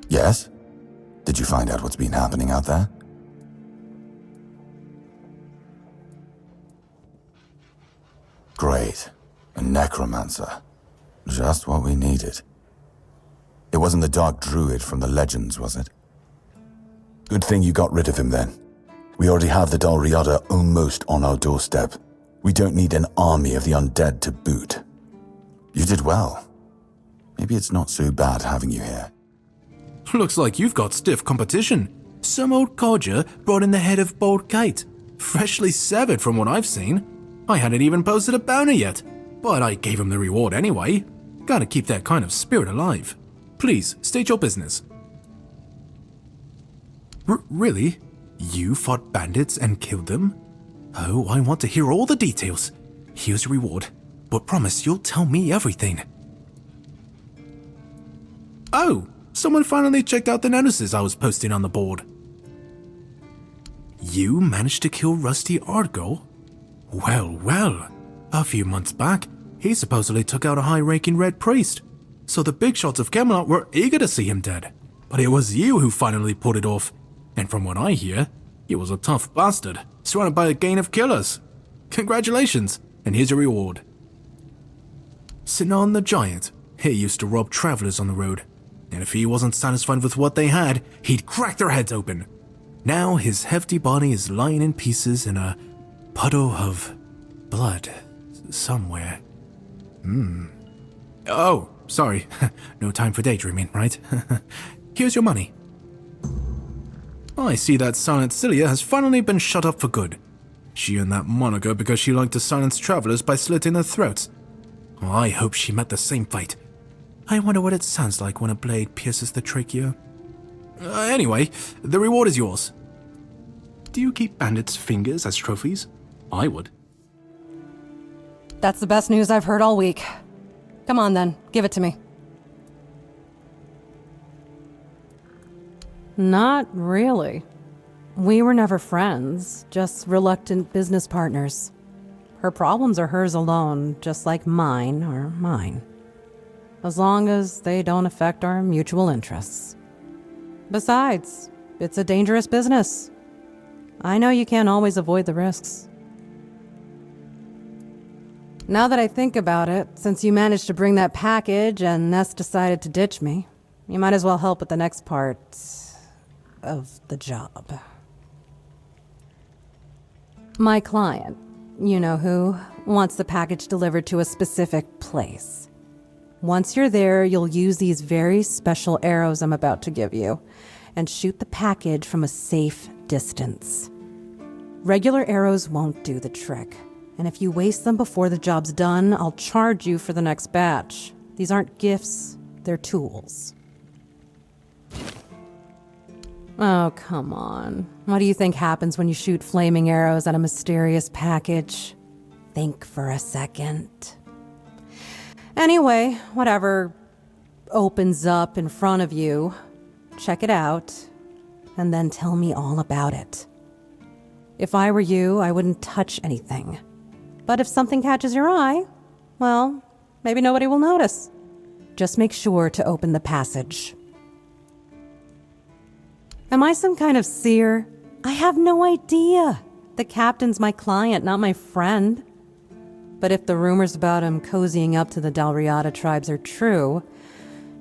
Yes? Did you find out what's been happening out there? Great. A necromancer. Just what we needed. It wasn't the dark druid from the legends, was it? Good thing you got rid of him then. We already have the Dalriada almost on our doorstep. We don't need an army of the undead to boot. You did well. Maybe it's not so bad having you here. Looks like you've got stiff competition. Some old codger brought in the head of Bold Kite. Freshly severed from what I've seen. I hadn't even posted a bounty yet, but I gave him the reward anyway. Gotta keep that kind of spirit alive. Please, state your business. Really? You fought bandits and killed them? Oh, I want to hear all the details. Here's your reward, but promise you'll tell me everything. Oh, someone finally checked out the notices I was posting on the board. You managed to kill Rusty Ardgo? Well. A few months back, he supposedly took out a high-ranking red priest, so the big shots of Camelot were eager to see him dead. But it was you who finally pulled it off, and from what I hear, he was a tough bastard, surrounded by a gang of killers. Congratulations, and here's your reward. Sinan the Giant, he used to rob travelers on the road, and if he wasn't satisfied with what they had, he'd crack their heads open. Now his hefty body is lying in pieces in a puddle of blood somewhere. Oh, sorry. No time for daydreaming, right? Here's your money. I see that Silent Cilia has finally been shut up for good. She earned that moniker because she liked to silence travelers by slitting their throats. I hope she met the same fate. I wonder what it sounds like when a blade pierces the trachea. Anyway, the reward is yours. Do you keep bandits' fingers as trophies? I would. That's the best news I've heard all week. Come on then, give it to me. Not really. We were never friends, just reluctant business partners. Her problems are hers alone, just like mine are mine. As long as they don't affect our mutual interests. Besides, it's a dangerous business. I know you can't always avoid the risks. Now that I think about it, since you managed to bring that package and Ness decided to ditch me, you might as well help with the next part of the job. My client, you know who, wants the package delivered to a specific place. Once you're there, you'll use these very special arrows I'm about to give you and shoot the package from a safe distance. Regular arrows won't do the trick, and if you waste them before the job's done, I'll charge you for the next batch. These aren't gifts, they're tools. Oh, come on. What do you think happens when you shoot flaming arrows at a mysterious package? Think for a second. Anyway, whatever opens up in front of you, check it out, and then tell me all about it. If I were you, I wouldn't touch anything. But if something catches your eye, well, maybe nobody will notice. Just make sure to open the passage. Am I some kind of seer? I have no idea. The captain's my client, not my friend. But if the rumors about him cozying up to the Dalriada tribes are true,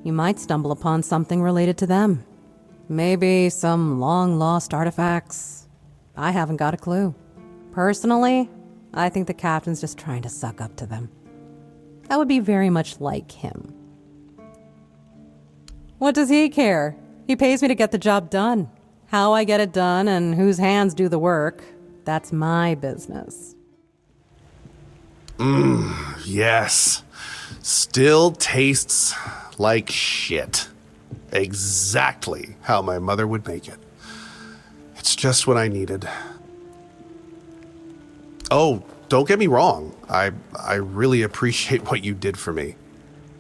you might stumble upon something related to them. Maybe some long-lost artifacts. I haven't got a clue. Personally, I think the captain's just trying to suck up to them. That would be very much like him. What does he care? He pays me to get the job done. How I get it done and whose hands do the work, that's my business. Yes. Still tastes like shit. Exactly how my mother would make it. It's just what I needed. Oh, don't get me wrong. I really appreciate what you did for me.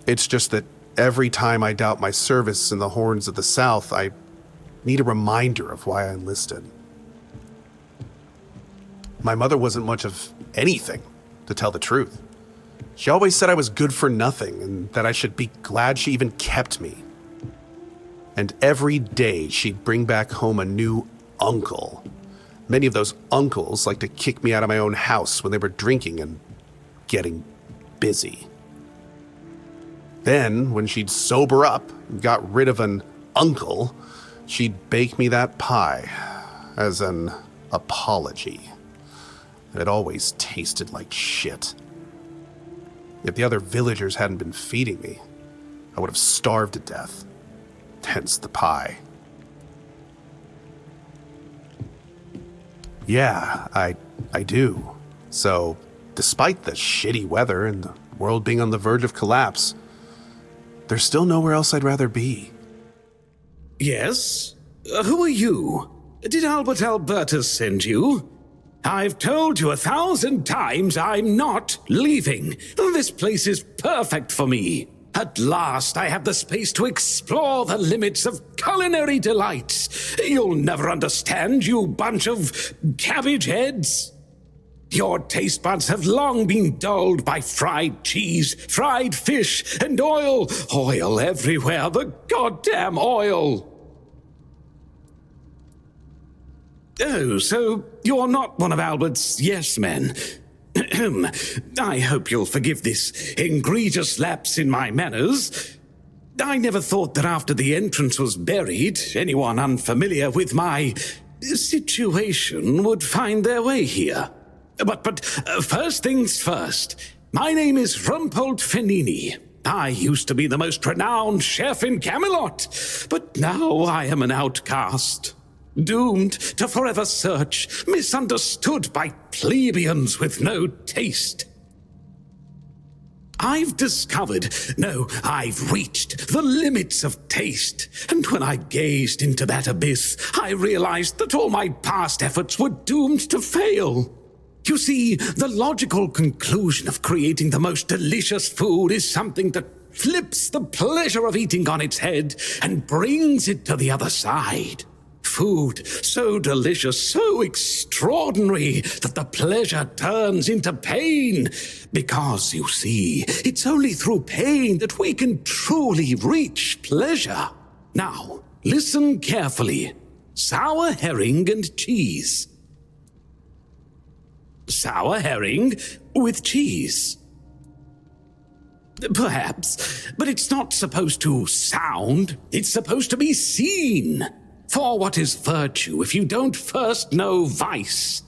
It's just that every time I doubt my service in the Horns of the South, I need a reminder of why I enlisted. My mother wasn't much of anything, to tell the truth. She always said I was good for nothing and that I should be glad she even kept me. And every day she'd bring back home a new uncle. Many of those uncles liked to kick me out of my own house when they were drinking and getting busy. Then, when she'd sober up and got rid of an uncle, she'd bake me that pie as an apology. It always tasted like shit. If the other villagers hadn't been feeding me, I would have starved to death. Hence the pie. Yeah, I do. So, despite the shitty weather and the world being on the verge of collapse, there's still nowhere else I'd rather be. Yes? Who are you? Did Albert Albertus send you? I've told you 1,000 times I'm not leaving. This place is perfect for me. At last, I have the space to explore the limits of culinary delights. You'll never understand, you bunch of cabbage heads. Your taste buds have long been dulled by fried cheese, fried fish, and oil. Oil everywhere, the goddamn oil. Oh, so you're not one of Albert's yes men. I hope you'll forgive this egregious lapse in my manners. I never thought that after the entrance was buried, anyone unfamiliar with my situation would find their way here. But first things first, my name is Rumpold Fenini. I used to be the most renowned chef in Camelot, but now I am an outcast. Doomed to forever search, misunderstood by plebeians with no taste. I've reached the limits of taste, and when I gazed into that abyss, I realized that all my past efforts were doomed to fail. You see, the logical conclusion of creating the most delicious food is something that flips the pleasure of eating on its head and brings it to the other side. Food so delicious, so extraordinary, that the pleasure turns into pain. Because, you see, it's only through pain that we can truly reach pleasure. Now, listen carefully. Sour herring and cheese. Sour herring with cheese. Perhaps, but it's not supposed to sound. It's supposed to be seen. For what is virtue if you don't first know vice?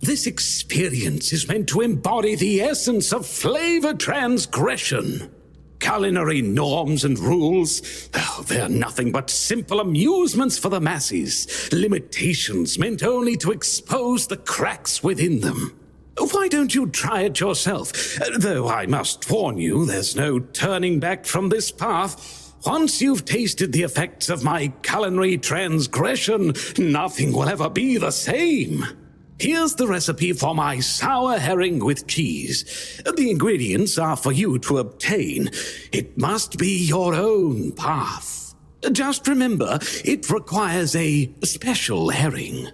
This experience is meant to embody the essence of flavor transgression. Culinary norms and rules, they're nothing but simple amusements for the masses, limitations meant only to expose the cracks within them. Why don't you try it yourself? Though I must warn you, there's no turning back from this path. Once you've tasted the effects of my culinary transgression, nothing will ever be the same. Here's the recipe for my sour herring with cheese. The ingredients are for you to obtain. It must be your own path. Just remember, it requires a special herring.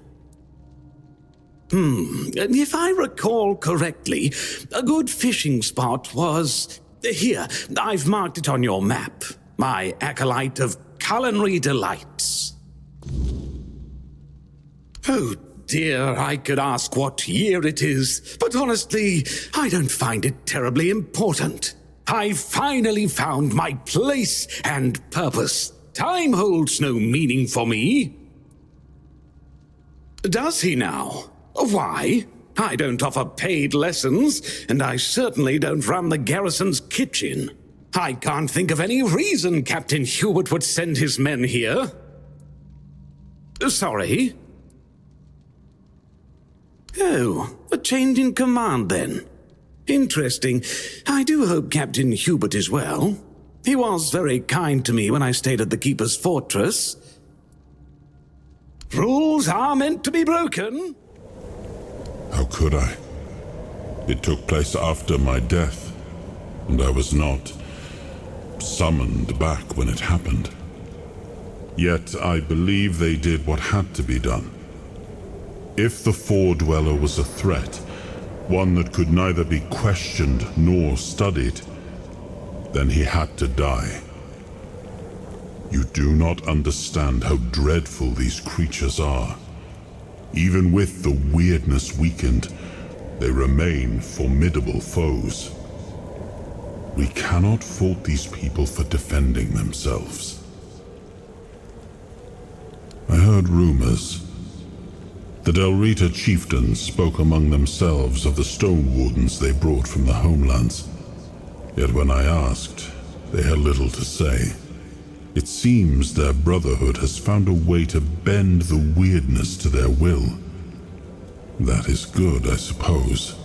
If I recall correctly, a good fishing spot was... Here, I've marked it on your map. My acolyte of culinary delights. Oh dear, I could ask what year it is, but honestly, I don't find it terribly important. I finally found my place and purpose. Time holds no meaning for me. Does he now? Why? I don't offer paid lessons, and I certainly don't run the garrison's kitchen. I can't think of any reason Captain Hubert would send his men here. Sorry? Oh, a change in command then. Interesting. I do hope Captain Hubert is well. He was very kind to me when I stayed at the Keeper's Fortress. Rules are meant to be broken. How could I? It took place after my death, and I was not summoned back when it happened. Yet I believe they did what had to be done. If the Four-Dweller was a threat, one that could neither be questioned nor studied, then he had to die. You do not understand how dreadful these creatures are. Even with the weirdness weakened, they remain formidable foes. We cannot fault these people for defending themselves. I heard rumors. The Delrita chieftains spoke among themselves of the stone wardens they brought from the homelands. Yet when I asked, they had little to say. It seems their brotherhood has found a way to bend the weirdness to their will. That is good, I suppose.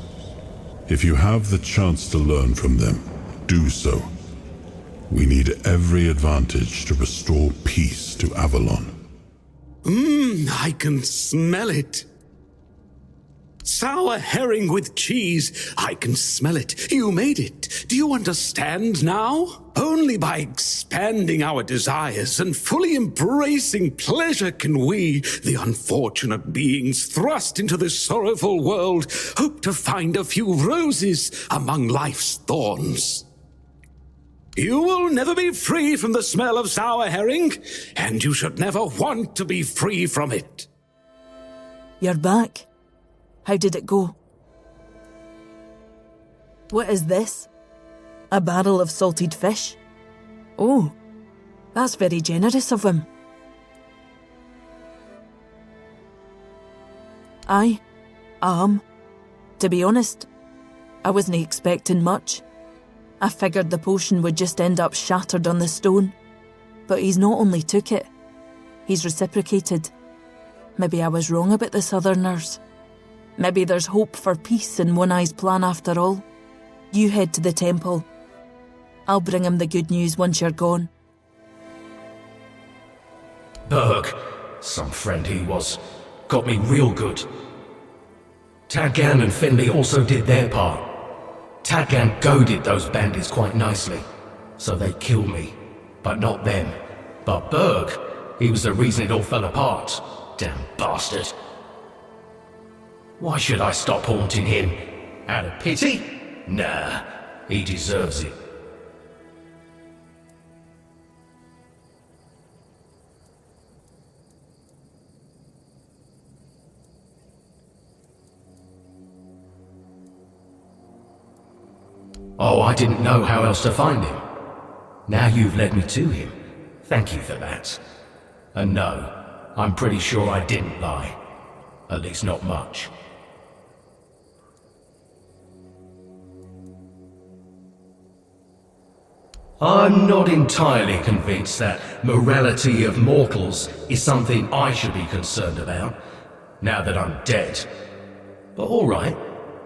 If you have the chance to learn from them, do so. We need every advantage to restore peace to Avalon. I can smell it. Sour herring with cheese. I can smell it. You made it. Do you understand now? Only by expanding our desires and fully embracing pleasure can we, the unfortunate beings thrust into this sorrowful world, hope to find a few roses among life's thorns. You will never be free from the smell of sour herring, and you should never want to be free from it. You're back. How did it go? What is this? A barrel of salted fish? Oh, that's very generous of him. Aye, to be honest, I wasn't expecting much. I figured the potion would just end up shattered on the stone. But he's not only took it, he's reciprocated. Maybe I was wrong about the Southerners. Maybe there's hope for peace in One Eye's plan after all. You head to the temple. I'll bring him the good news once you're gone. Berg, some friend he was, got me real good. Tadgan and Finley also did their part. Tadgan goaded those bandits quite nicely, so they killed me, but not them. But Berg, he was the reason it all fell apart. Damn bastard. Why should I stop haunting him? Out of pity? Nah, he deserves it. Oh, I didn't know how else to find him. Now you've led me to him. Thank you for that. And no, I'm pretty sure I didn't lie. At least not much. I'm not entirely convinced that morality of mortals is something I should be concerned about, now that I'm dead. But alright,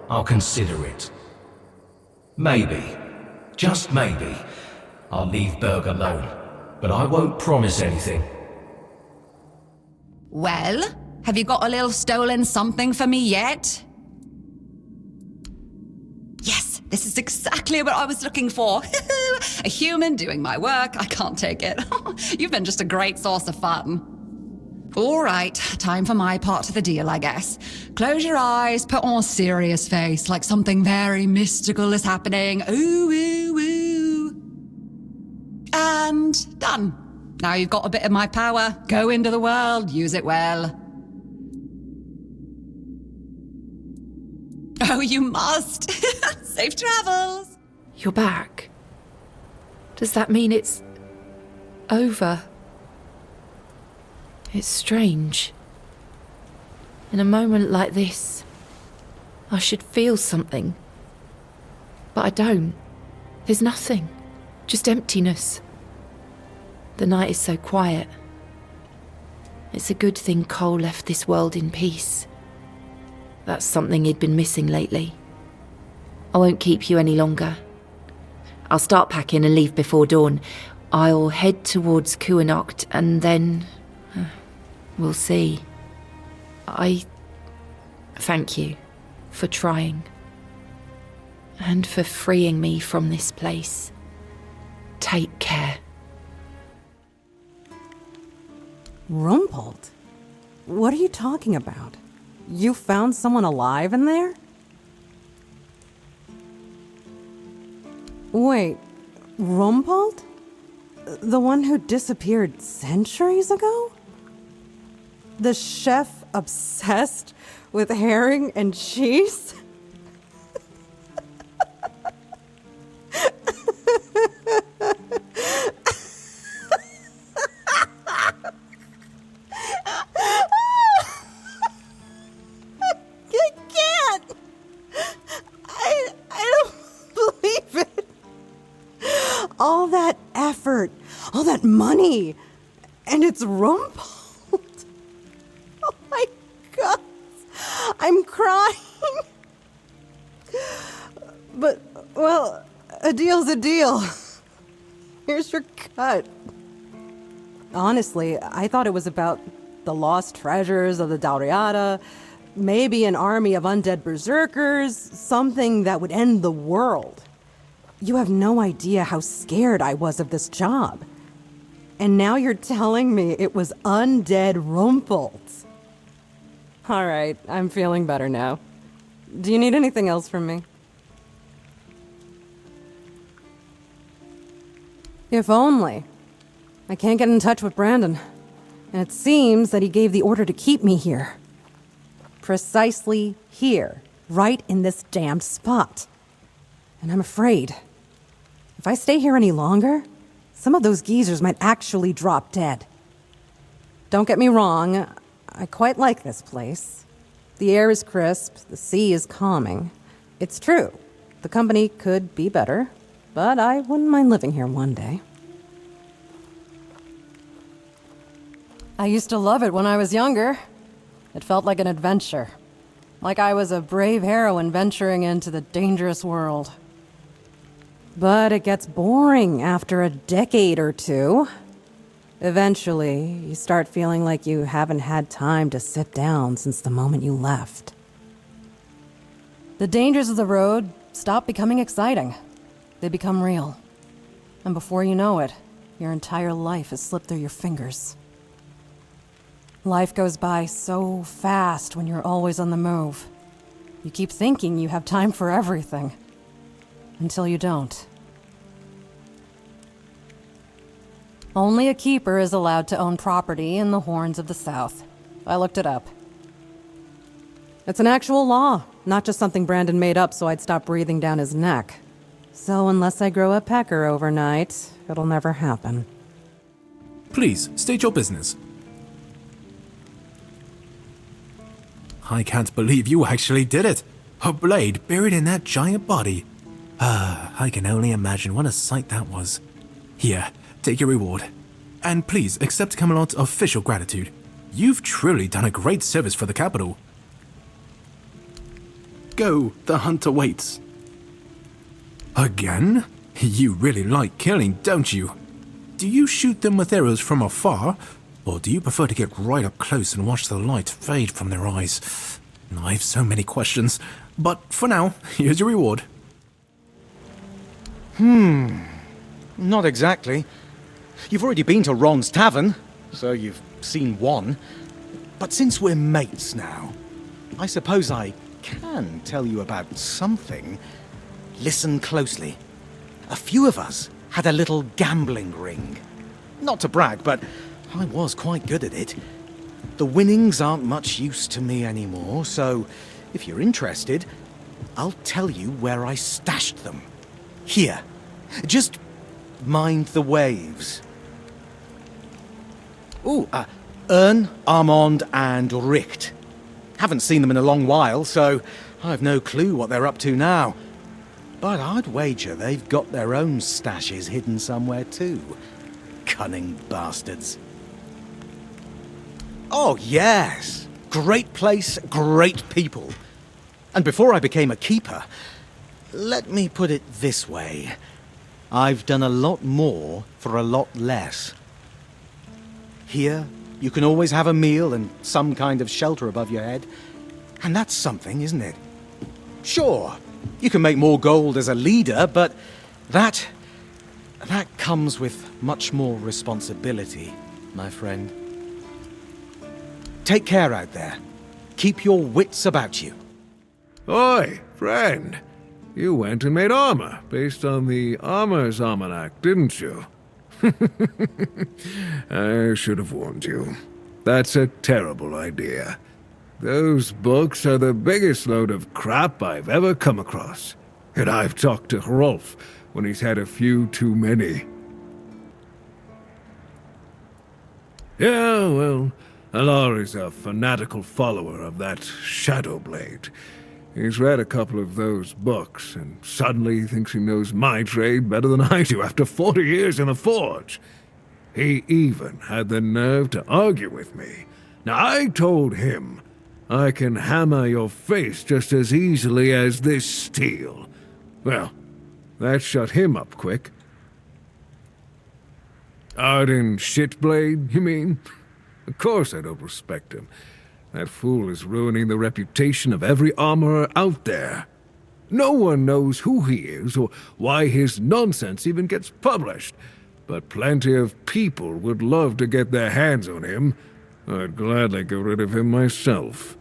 I'll consider it. Maybe, just maybe, I'll leave Berg alone, but I won't promise anything. Well, have you got a little stolen something for me yet? Yes, this is exactly what I was looking for. A human doing my work, I can't take it. You've been just a great source of fun. All right, time for my part of the deal, I guess. Close your eyes, put on a serious face, like something very mystical is happening. Ooh, ooh, ooh. And done. Now you've got a bit of my power. Go into the world, use it well. Oh, you must. Safe travels. You're back. Does that mean it's over? It's strange. In a moment like this, I should feel something. But I don't. There's nothing. Just emptiness. The night is so quiet. It's a good thing Cole left this world in peace. That's something he'd been missing lately. I won't keep you any longer. I'll start packing and leave before dawn. I'll head towards Kuanocht and then... we'll see. I thank you for trying. And for freeing me from this place. Take care. Rumpled? What are you talking about? You found someone alive in there? Wait, Rumpled? The one who disappeared centuries ago? The chef obsessed with herring and cheese? All that effort, all that money, and it's rumpled. Oh my God, I'm crying. But, well, a deal's a deal. Here's your cut. Honestly, I thought it was about the lost treasures of the Dalriada, maybe an army of undead berserkers, something that would end the world. You have no idea how scared I was of this job. And now you're telling me it was undead Rumpels. All right, I'm feeling better now. Do you need anything else from me? If only. I can't get in touch with Brandon. And it seems that he gave the order to keep me here. Precisely here, right in this damned spot. And I'm afraid, if I stay here any longer, some of those geezers might actually drop dead. Don't get me wrong, I quite like this place. The air is crisp, the sea is calming. It's true, the company could be better, but I wouldn't mind living here one day. I used to love it when I was younger. It felt like an adventure. Like I was a brave heroine venturing into the dangerous world. But it gets boring after a decade or two. Eventually, you start feeling like you haven't had time to sit down since the moment you left. The dangers of the road stop becoming exciting. They become real. And before you know it, your entire life has slipped through your fingers. Life goes by so fast when you're always on the move. You keep thinking you have time for everything. Until you don't. Only a keeper is allowed to own property in the Horns of the South. I looked it up. It's an actual law, not just something Brandon made up so I'd stop breathing down his neck. So unless I grow a pecker overnight, it'll never happen. Please, state your business. I can't believe you actually did it. A blade buried in that giant body. I can only imagine what a sight that was. Here, take your reward. And please accept Camelot's official gratitude. You've truly done a great service for the capital. Go, the hunter waits. Again? You really like killing, don't you? Do you shoot them with arrows from afar, or do you prefer to get right up close and watch the light fade from their eyes? I have so many questions, but for now, here's your reward. Not exactly. You've already been to Ron's Tavern, so you've seen one. But since we're mates now, I suppose I can tell you about something. Listen closely. A few of us had a little gambling ring. Not to brag, but I was quite good at it. The winnings aren't much use to me anymore, so if you're interested, I'll tell you where I stashed them. Here. Just mind the waves. Ern, Armand, and Richt. Haven't seen them in a long while, so I've no clue what they're up to now. But I'd wager they've got their own stashes hidden somewhere too. Cunning bastards. Oh, yes. Great place, great people. And before I became a keeper, let me put it this way. I've done a lot more for a lot less. Here, you can always have a meal and some kind of shelter above your head. And that's something, isn't it? Sure, you can make more gold as a leader, but that comes with much more responsibility, my friend. Take care out there. Keep your wits about you. Oi, friend. You went and made armor based on the Armor's Almanac, didn't you? I should have warned you. That's a terrible idea. Those books are the biggest load of crap I've ever come across. And I've talked to Hrolf when he's had a few too many. Yeah, well, Alar is a fanatical follower of that Shadowblade. He's read a couple of those books, and suddenly he thinks he knows my trade better than I do after 40 years in the forge. He even had the nerve to argue with me. Now, I told him I can hammer your face just as easily as this steel. Well, that shut him up quick. Arden Shitblade, you mean? Of course I don't respect him. That fool is ruining the reputation of every armorer out there. No one knows who he is or why his nonsense even gets published, but plenty of people would love to get their hands on him. I'd gladly get rid of him myself.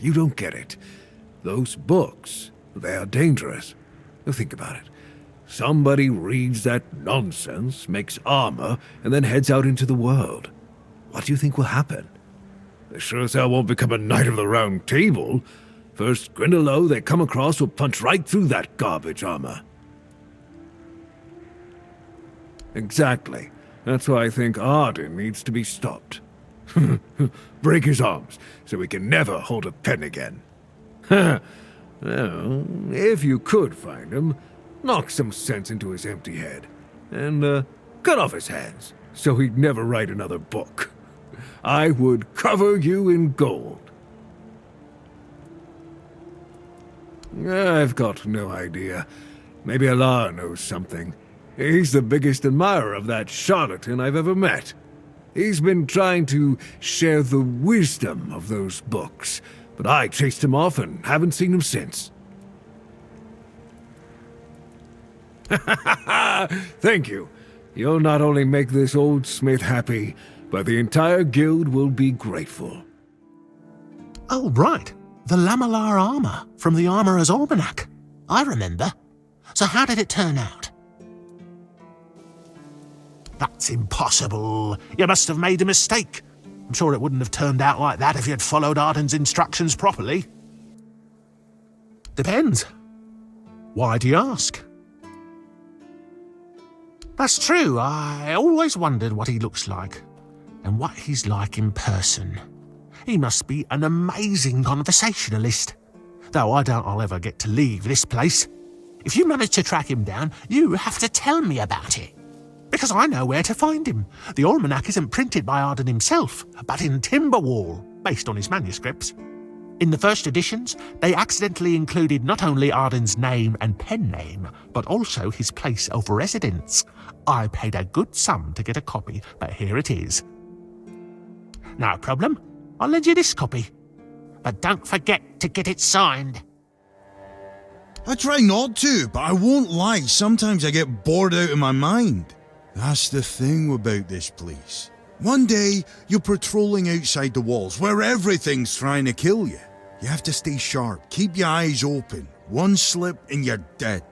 You don't get it. Those books, they are dangerous. Now think about it. Somebody reads that nonsense, makes armor, and then heads out into the world. What do you think will happen? They sure as hell won't become a Knight of the Round Table. First Grindelow they come across will punch right through that garbage armor. Exactly. That's why I think Arden needs to be stopped. Break his arms, so he can never hold a pen again. Well, if you could find him, knock some sense into his empty head, and cut off his hands, so he'd never write another book. I would cover you in gold. I've got no idea. Maybe Alar knows something. He's the biggest admirer of that charlatan I've ever met. He's been trying to share the wisdom of those books, but I chased him off and haven't seen him since. Thank you. You'll not only make this old smith happy, but the entire guild will be grateful. Oh, right. The Lamellar armor from the Armorer's Almanac. I remember. So how did it turn out? That's impossible. You must have made a mistake. I'm sure it wouldn't have turned out like that if you had followed Arden's instructions properly. Depends. Why do you ask? That's true. I always wondered what he looks like and what he's like in person. He must be an amazing conversationalist. Though I doubt I'll ever get to leave this place. If you manage to track him down, you have to tell me about it. Because I know where to find him. The almanac isn't printed by Arden himself, but in Timberwall, based on his manuscripts. In the first editions, they accidentally included not only Arden's name and pen name, but also his place of residence. I paid a good sum to get a copy, but here it is. No problem. I'll lend you this copy. But don't forget to get it signed. I try not to, but I won't lie, sometimes I get bored out of my mind. That's the thing about this place. One day, you're patrolling outside the walls, where everything's trying to kill you. You have to stay sharp, keep your eyes open. One slip and you're dead.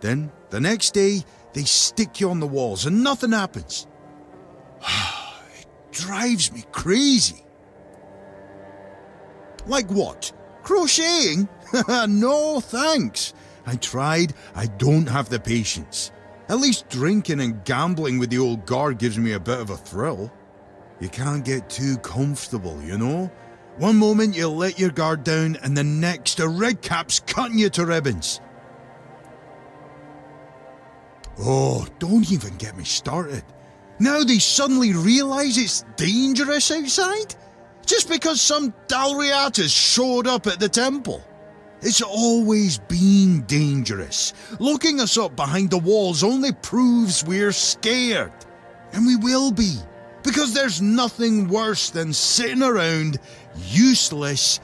Then, the next day, they stick you on the walls and nothing happens. It drives me crazy. Like what? Crocheting? No, thanks. I tried, I don't have the patience. At least drinking and gambling with the old guard gives me a bit of a thrill. You can't get too comfortable, you know? One moment you let your guard down and the next a redcap's cutting you to ribbons. Oh, don't even get me started. Now they suddenly realise it's dangerous outside? Just because some Dalriatas showed up at the temple. It's always been dangerous. Locking us up behind the walls only proves we're scared. And we will be. Because there's nothing worse than sitting around, useless,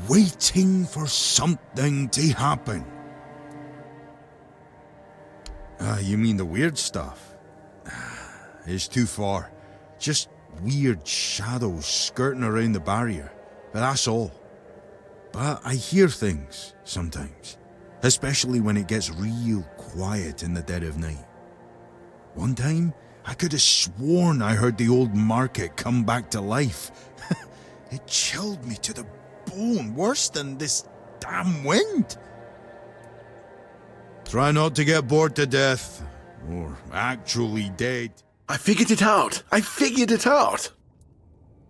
waiting for something to happen. You mean the weird stuff? It's too far. Just weird shadows skirting around the barrier. But that's all. But I hear things, sometimes. especially when it gets real quiet in the dead of night. One time, I could have sworn I heard the old market come back to life. It chilled me to the bone, worse than this damn wind. Try not to get bored to death, or actually dead. I figured it out!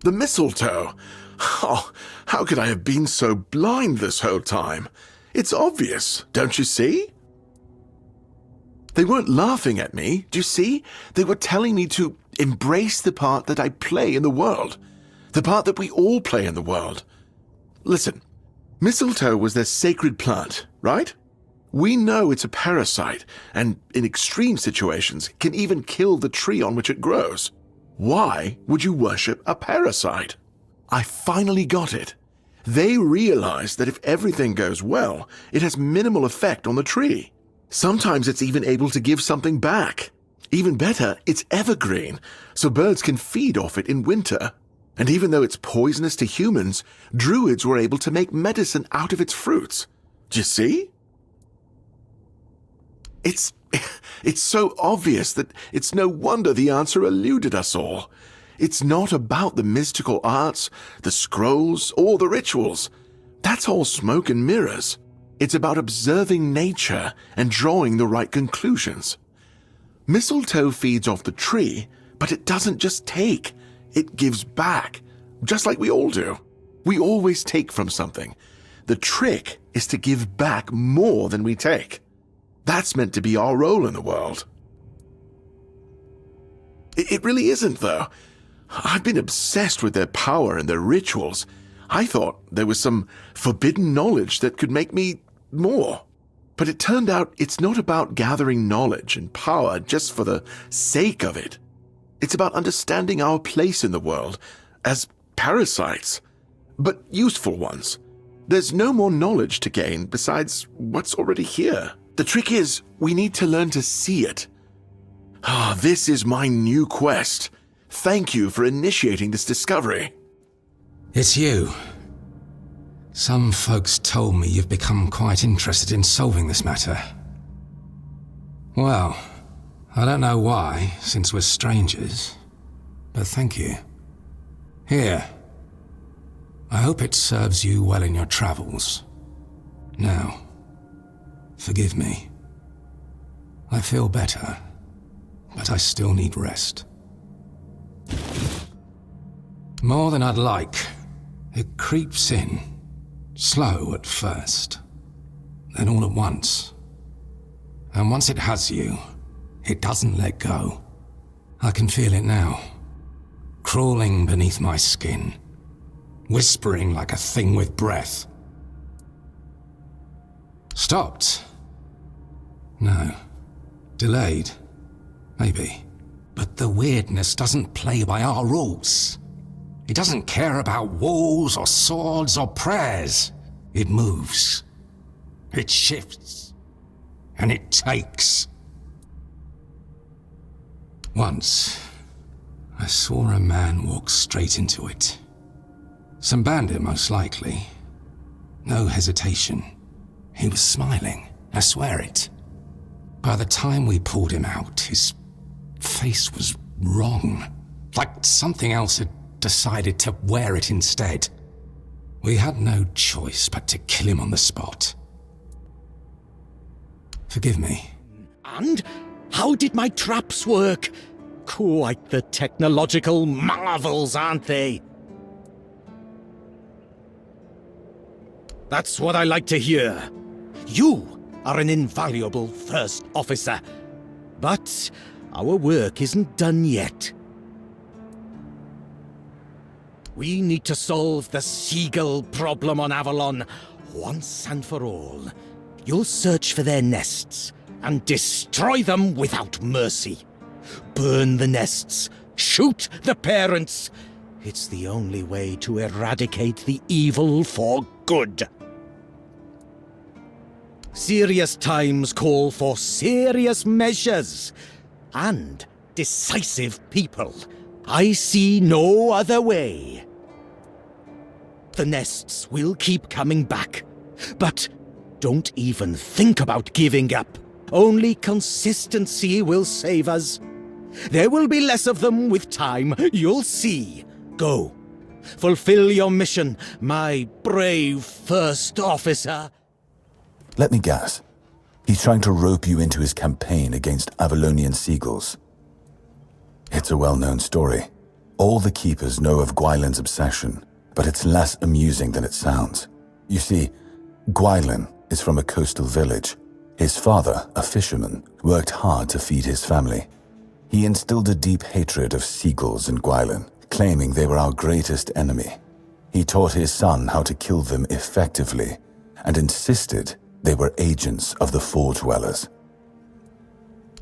The mistletoe! Oh, how could I have been so blind this whole time? It's obvious, don't you see? They weren't laughing at me, do you see? They were telling me to embrace the part that I play in the world. The part that we all play in the world. Listen, mistletoe was their sacred plant, right? We know it's a parasite, and in extreme situations can even kill the tree on which it grows. Why would you worship a parasite? I finally got it. They realize that if everything goes well, it has minimal effect on the tree. Sometimes it's even able to give something back. Even better, it's evergreen, so birds can feed off it in winter. And even though it's poisonous to humans, druids were able to make medicine out of its fruits. Do you see? It's so obvious that it's no wonder the answer eluded us all. It's not about the mystical arts, the scrolls, or the rituals. That's all smoke and mirrors. It's about observing nature and drawing the right conclusions. Mistletoe feeds off the tree, but it doesn't just take. It gives back, just like we all do. We always take from something. The trick is to give back more than we take. That's meant to be our role in the world. It really isn't, though. I've been obsessed with their power and their rituals. I thought there was some forbidden knowledge that could make me more. But it turned out it's not about gathering knowledge and power just for the sake of it. It's about understanding our place in the world as parasites, but useful ones. There's no more knowledge to gain besides what's already here. The trick is, we need to learn to see it. This is my new quest. Thank you for initiating this discovery. It's you. Some folks told me you've become quite interested in solving this matter. Well, I don't know why, since we're strangers, but thank you. Here. I hope it serves you well in your travels. Now, forgive me. I feel better, but I still need rest. More than I'd like. It creeps in, slow at first, then all at once. And once it has you, it doesn't let go. I can feel it now, crawling beneath my skin, whispering like a thing with breath. Stopped? No. Delayed? Maybe. But the weirdness doesn't play by our rules. It doesn't care about walls or swords or prayers. It moves. It shifts. And it takes. Once, I saw a man walk straight into it. Some bandit, most likely. No hesitation. He was smiling, I swear it. By the time we pulled him out, his face was wrong. Like something else had decided to wear it instead. We had no choice but to kill him on the spot. Forgive me. And how did my traps work? Quite the technological marvels, aren't they? That's what I like to hear. You are an invaluable first officer. But our work isn't done yet. We need to solve the seagull problem on Avalon once and for all. You'll search for their nests and destroy them without mercy. Burn the nests, shoot the parents. It's the only way to eradicate the evil for good. Serious times call for serious measures and decisive people. I see no other way. The nests will keep coming back, but Don't even think about giving up. Only consistency will save us. There will be less of them with time, you'll see. Go. Fulfill your mission, my brave first officer. Let me guess. He's trying to rope you into his campaign against Avalonian seagulls. It's a well-known story. All the keepers know of Gwylin's obsession, but it's less amusing than it sounds. You see, Gwylin is from a coastal village. His father, a fisherman, worked hard to feed his family. He instilled a deep hatred of seagulls in Gwylin, claiming they were our greatest enemy. He taught his son how to kill them effectively, and insisted they were agents of the Four Dwellers.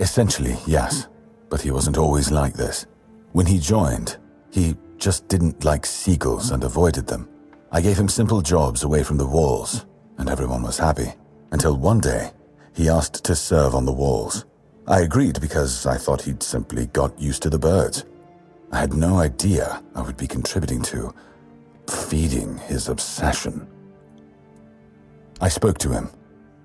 Essentially, yes, but he wasn't always like this. When he joined, he just didn't like seagulls and avoided them. I gave him simple jobs away from the walls, and everyone was happy. Until one day, he asked to serve on the walls. I agreed because I thought he'd simply got used to the birds. I had no idea I would be contributing to feeding his obsession. I spoke to him.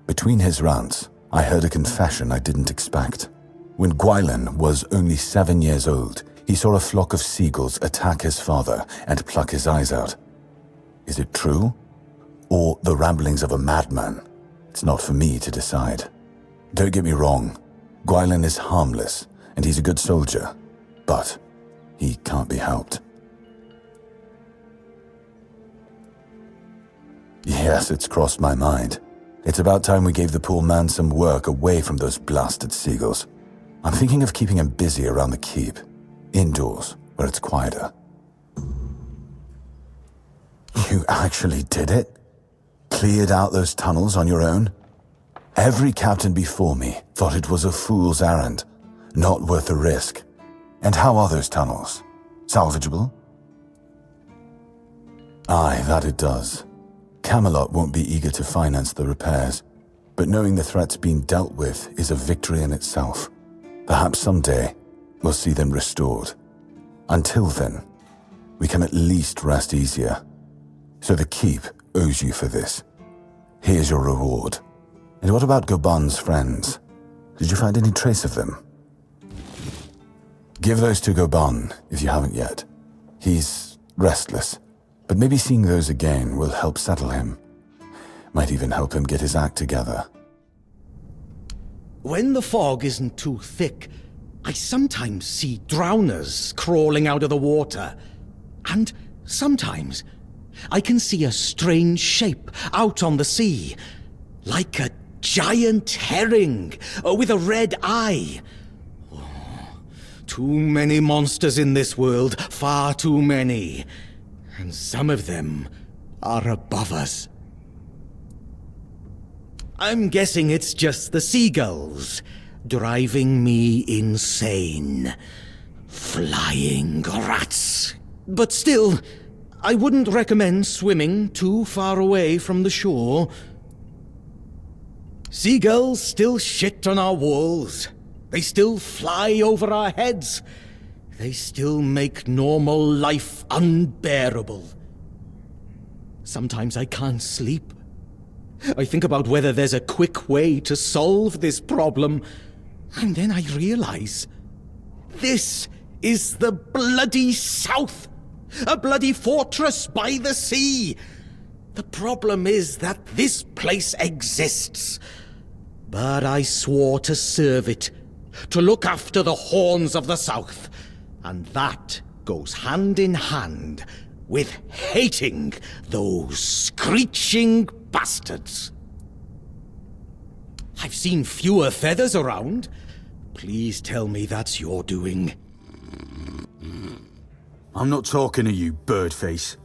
Between his rants, I heard a confession I didn't expect. When Gwylin was only 7 years old, he saw a flock of seagulls attack his father and pluck his eyes out. Is it true? Or the ramblings of a madman? It's not for me to decide. Don't get me wrong, Gwylin is harmless, and he's a good soldier, but he can't be helped. Yes, it's crossed my mind. It's about time we gave the poor man some work away from those blasted seagulls. I'm thinking of keeping him busy around the keep, indoors, where it's quieter. You actually did it? Cleared out those tunnels on your own? Every captain before me thought it was a fool's errand, not worth the risk. And how are those tunnels? Salvageable? Aye, that it does. Camelot won't be eager to finance the repairs, but knowing the threat's been dealt with is a victory in itself. Perhaps someday we'll see them restored. Until then, we can at least rest easier. So the keep owes you for this. Here's your reward. And what about Goban's friends? Did you find any trace of them? Give those to Goban if you haven't yet. He's restless, but maybe seeing those again will help settle him. Might even help him get his act together. When the fog isn't too thick, I sometimes see drowners crawling out of the water. And sometimes I can see a strange shape out on the sea, like a giant herring with a red eye. Oh, too many monsters in this world, far too many. And some of them are above us. I'm guessing it's just the seagulls driving me insane. Flying rats. But still, I wouldn't recommend swimming too far away from the shore. Seagulls still shit on our walls. They still fly over our heads. They still make normal life unbearable. Sometimes I can't sleep. I think about whether there's a quick way to solve this problem, and then I realize this is the bloody South, a bloody fortress by the sea. The problem is that this place exists, but I swore to serve it, to look after the horns of the South, and that goes hand in hand with hating those screeching bastards. I've seen fewer feathers around. Please tell me that's your doing. I'm not talking to you, birdface.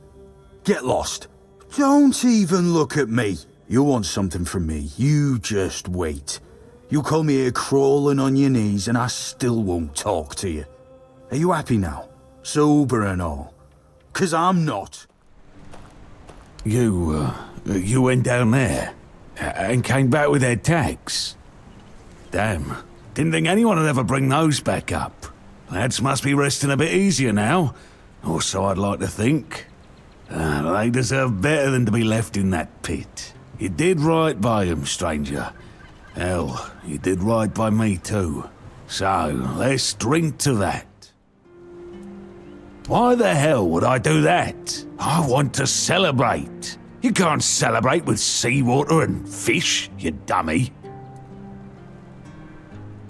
Get lost. Don't even look at me. You want something from me, you just wait. You call me here crawling on your knees and I still won't talk to you. Are you happy now? Sober and all? 'Cause I'm not. You went down there and came back with their tags. Damn, didn't think anyone would ever bring those back up. Lads must be resting a bit easier now, or so I'd like to think. They deserve better than to be left in that pit. You did right by him, stranger. Hell, you did right by me too. So, let's drink to that. Why the hell would I do that? I want to celebrate. You can't celebrate with seawater and fish, you dummy.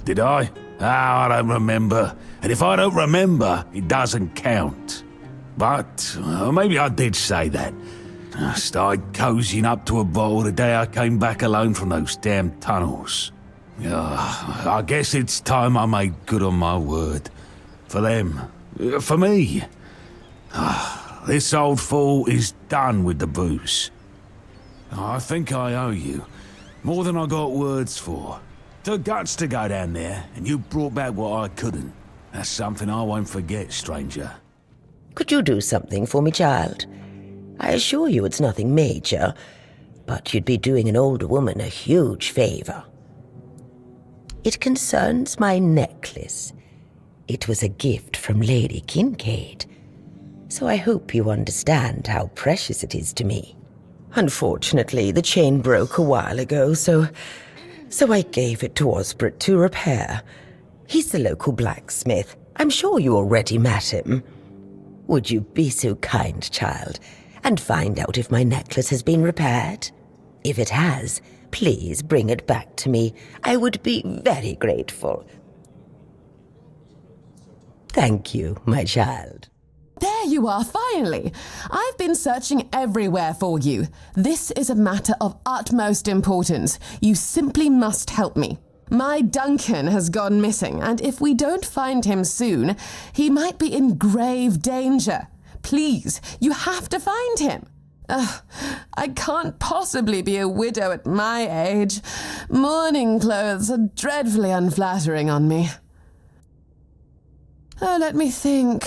Did I? I don't remember. And if I don't remember, it doesn't count. But maybe I did say that. I started cozying up to a bottle the day I came back alone from those damn tunnels. I guess it's time I made good on my word. For them. For me. This old fool is done with the booze. I think I owe you. More than I got words for. The guts to go down there, and you brought back what I couldn't. That's something I won't forget, stranger. Could you do something for me, child? I assure you it's nothing major, but you'd be doing an older woman a huge favor. It concerns my necklace. It was a gift from Lady Kincaid, so I hope you understand how precious it is to me. Unfortunately, the chain broke a while ago, so I gave it to Osbert to repair. He's the local blacksmith. I'm sure you already met him. Would you be so kind, child, and find out if my necklace has been repaired? If it has, please bring it back to me. I would be very grateful. Thank you, my child. There you are, finally. I've been searching everywhere for you. This is a matter of utmost importance. You simply must help me. My Duncan has gone missing, and if we don't find him soon, he might be in grave danger. Please, you have to find him. I can't possibly be a widow at my age. Mourning clothes are dreadfully unflattering on me. Oh, let me think.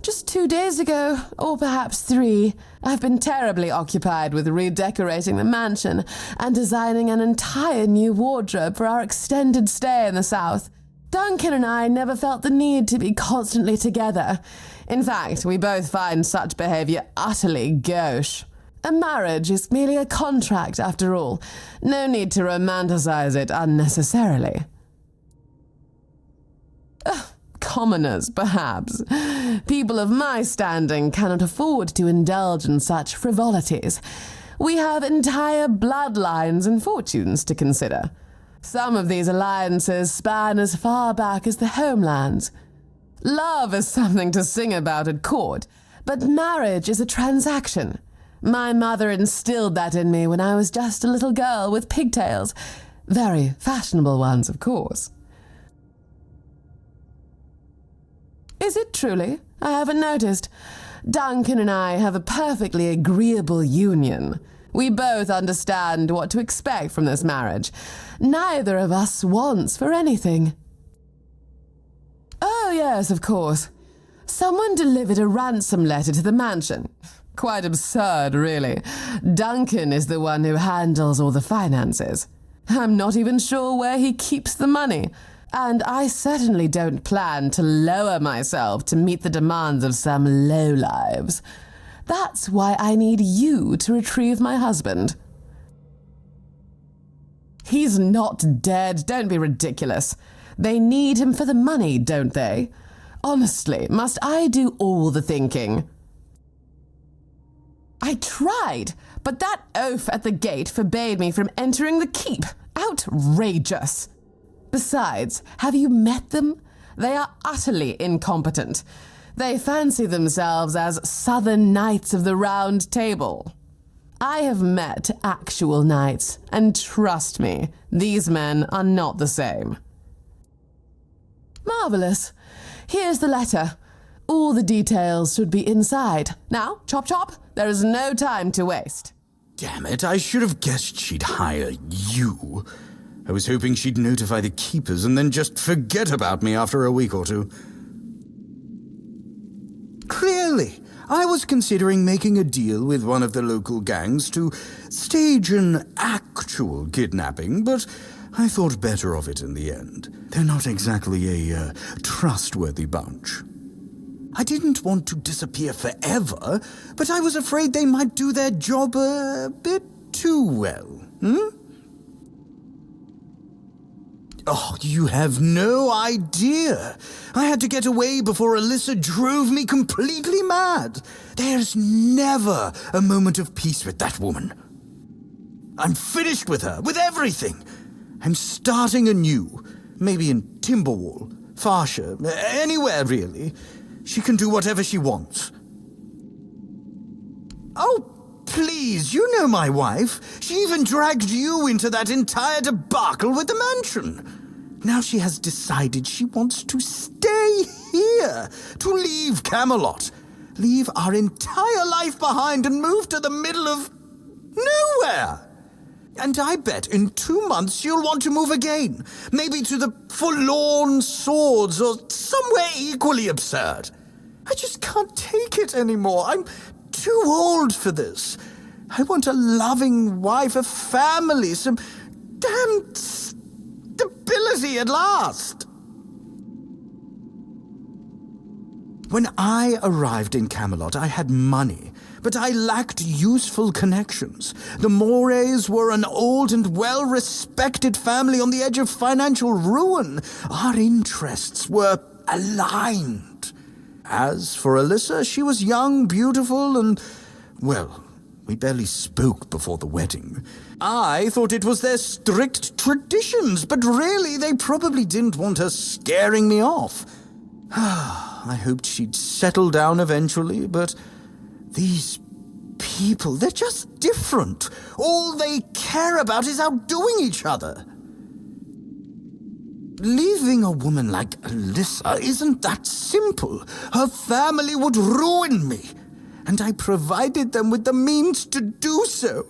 Just 2 days ago, or perhaps 3, I've been terribly occupied with redecorating the mansion and designing an entire new wardrobe for our extended stay in the south. Duncan and I never felt the need to be constantly together. In fact, we both find such behavior utterly gauche. A marriage is merely a contract, after all. No need to romanticize it unnecessarily. Commoners, perhaps. People of my standing cannot afford to indulge in such frivolities. We have entire bloodlines and fortunes to consider. Some of these alliances span as far back as the homelands. Love is something to sing about at court, but marriage is a transaction. My mother instilled that in me when I was just a little girl with pigtails. Very fashionable ones, of course. Is it truly? I haven't noticed. Duncan and I have a perfectly agreeable union. We both understand what to expect from this marriage. Neither of us wants for anything. Oh, yes, of course. Someone delivered a ransom letter to the mansion. Quite absurd, really. Duncan is the one who handles all the finances. I'm not even sure where he keeps the money. And I certainly don't plan to lower myself to meet the demands of some lowlives. That's why I need you to retrieve my husband. He's not dead. Don't be ridiculous. They need him for the money, don't they? Honestly, must I do all the thinking? I tried, but that oaf at the gate forbade me from entering the keep. Outrageous. Besides, have you met them? They are utterly incompetent. They fancy themselves as Southern Knights of the Round Table. I have met actual knights, and trust me, these men are not the same. Marvelous. Here's the letter. All the details should be inside. Now, chop chop, there is no time to waste. Damn it, I should have guessed she'd hire you. I was hoping she'd notify the keepers and then just forget about me after a week or two. Clearly, I was considering making a deal with one of the local gangs to stage an actual kidnapping, but I thought better of it in the end. They're not exactly a trustworthy bunch. I didn't want to disappear forever, but I was afraid they might do their job a bit too well, Oh, you have no idea. I had to get away before Alyssa drove me completely mad. There's never a moment of peace with that woman. I'm finished with her, with everything. I'm starting anew. Maybe in Timberwall, Farsha, anywhere really. She can do whatever she wants. Oh, please, you know my wife. She even dragged you into that entire debacle with the mansion. Now she has decided she wants to stay here, to leave Camelot, leave our entire life behind and move to the middle of nowhere. And I bet in 2 months she'll want to move again, maybe to the Forlorn Swords or somewhere equally absurd. I just can't take it anymore. I'm too old for this. I want a loving wife, a family, some damn stability at last. When I arrived in Camelot, I had money, but I lacked useful connections. The Morays were an old and well-respected family on the edge of financial ruin. Our interests were aligned. As for Alyssa, she was young, beautiful, and, well, we barely spoke before the wedding. I thought it was their strict traditions, but really they probably didn't want her scaring me off. I hoped she'd settle down eventually, but these people, they're just different. All they care about is outdoing each other. Leaving a woman like Alyssa isn't that simple. Her family would ruin me, and I provided them with the means to do so.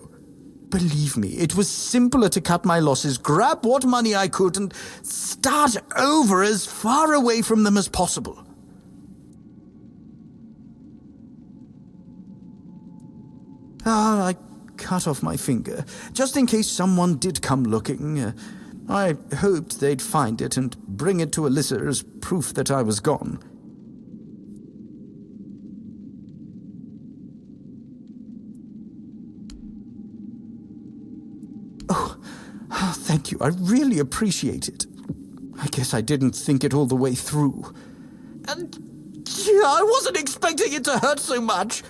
Believe me, it was simpler to cut my losses, grab what money I could, and start over as far away from them as possible. I cut off my finger, just in case someone did come looking. I hoped they'd find it and bring it to Alyssa as proof that I was gone. Oh, thank you. I really appreciate it. I guess I didn't think it all the way through. And I wasn't expecting it to hurt so much.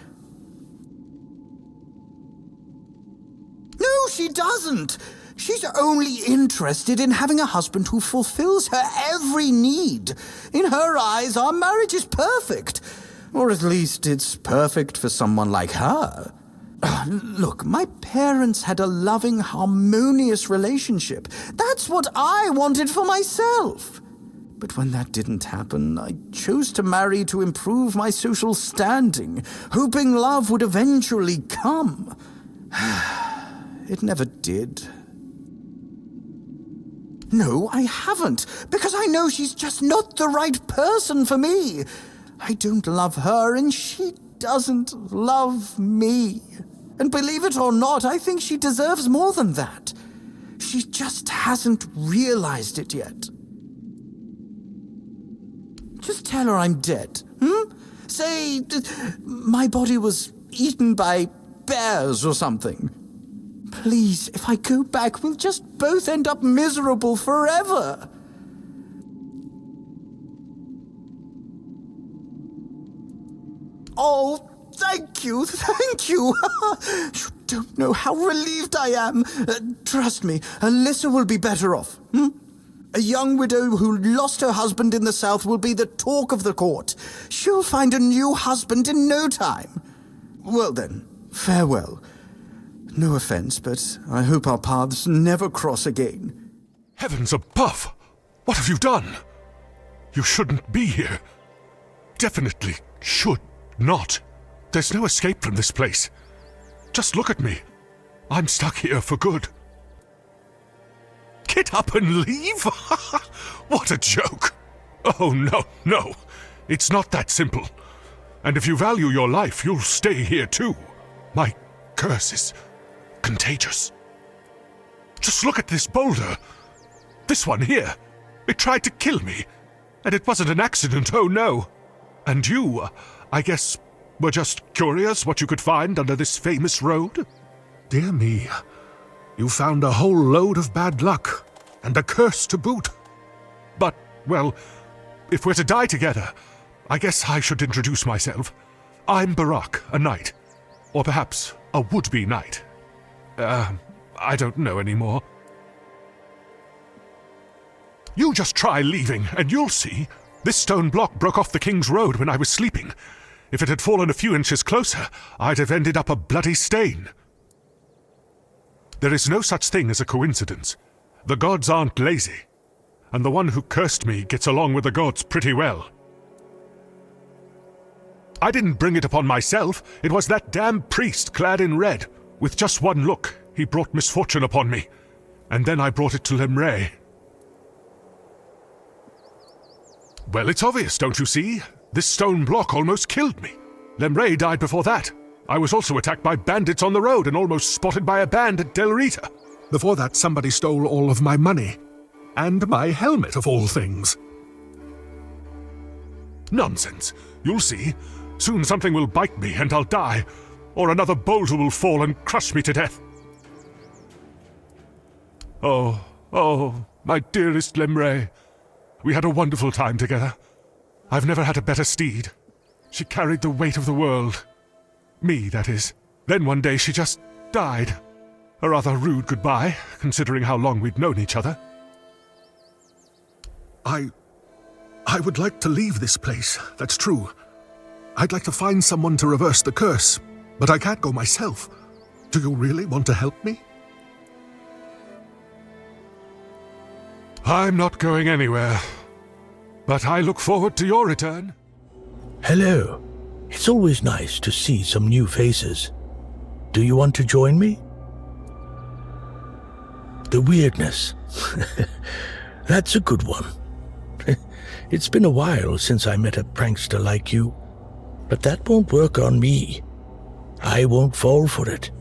No, she doesn't. She's only interested in having a husband who fulfills her every need. In her eyes, our marriage is perfect. Or at least it's perfect for someone like her. Look, my parents had a loving, harmonious relationship. That's what I wanted for myself. But when that didn't happen, I chose to marry to improve my social standing, hoping love would eventually come. It never did. No, I haven't, because I know she's just not the right person for me. I don't love her, and she doesn't love me. And believe it or not, I think she deserves more than that. She just hasn't realized it yet. Just tell her I'm dead, Say, my body was eaten by bears or something. Please, if I go back, we'll just both end up miserable forever. Oh, thank you. You don't know how relieved I am. Trust me, Alyssa will be better off. A young widow who lost her husband in the south will be the talk of the court. She'll find a new husband in no time. Well then, farewell. No offense, but I hope our paths never cross again. Heavens above! What have you done? You shouldn't be here. Definitely should not. There's no escape from this place. Just look at me. I'm stuck here for good. Get up and leave? What a joke! Oh, no. It's not that simple. And if you value your life, you'll stay here too. My curse is contagious. Just look at this boulder. This one here. It tried to kill me. And it wasn't an accident, oh no. And you, I guess, were just curious what you could find under this famous road? Dear me. You found a whole load of bad luck, and a curse to boot. But, well, if we're to die together, I guess I should introduce myself. I'm Barak, a knight. Or perhaps a would-be knight. I don't know anymore. You just try leaving, and you'll see. This stone block broke off the King's Road when I was sleeping. If it had fallen a few inches closer, I'd have ended up a bloody stain. There is no such thing as a coincidence. The gods aren't lazy. And the one who cursed me gets along with the gods pretty well. I didn't bring it upon myself. It was that damn priest clad in red. With just one look, he brought misfortune upon me. And then I brought it to Lemray. Well, it's obvious, don't you see? This stone block almost killed me. Lemray died before that. I was also attacked by bandits on the road and almost spotted by a band at Del Rita. Before that, somebody stole all of my money. And my helmet, of all things. Nonsense. You'll see. Soon something will bite me and I'll die. Or another boulder will fall and crush me to death. Oh, my dearest Lemray. We had a wonderful time together. I've never had a better steed. She carried the weight of the world. Me, that is. Then one day she just died. A rather rude goodbye, considering how long we'd known each other. I would like to leave this place, that's true. I'd like to find someone to reverse the curse, but I can't go myself. Do you really want to help me? I'm not going anywhere, but I look forward to your return. Hello. It's always nice to see some new faces. Do you want to join me? The weirdness. That's a good one. It's been a while since I met a prankster like you, but that won't work on me. I won't fall for it.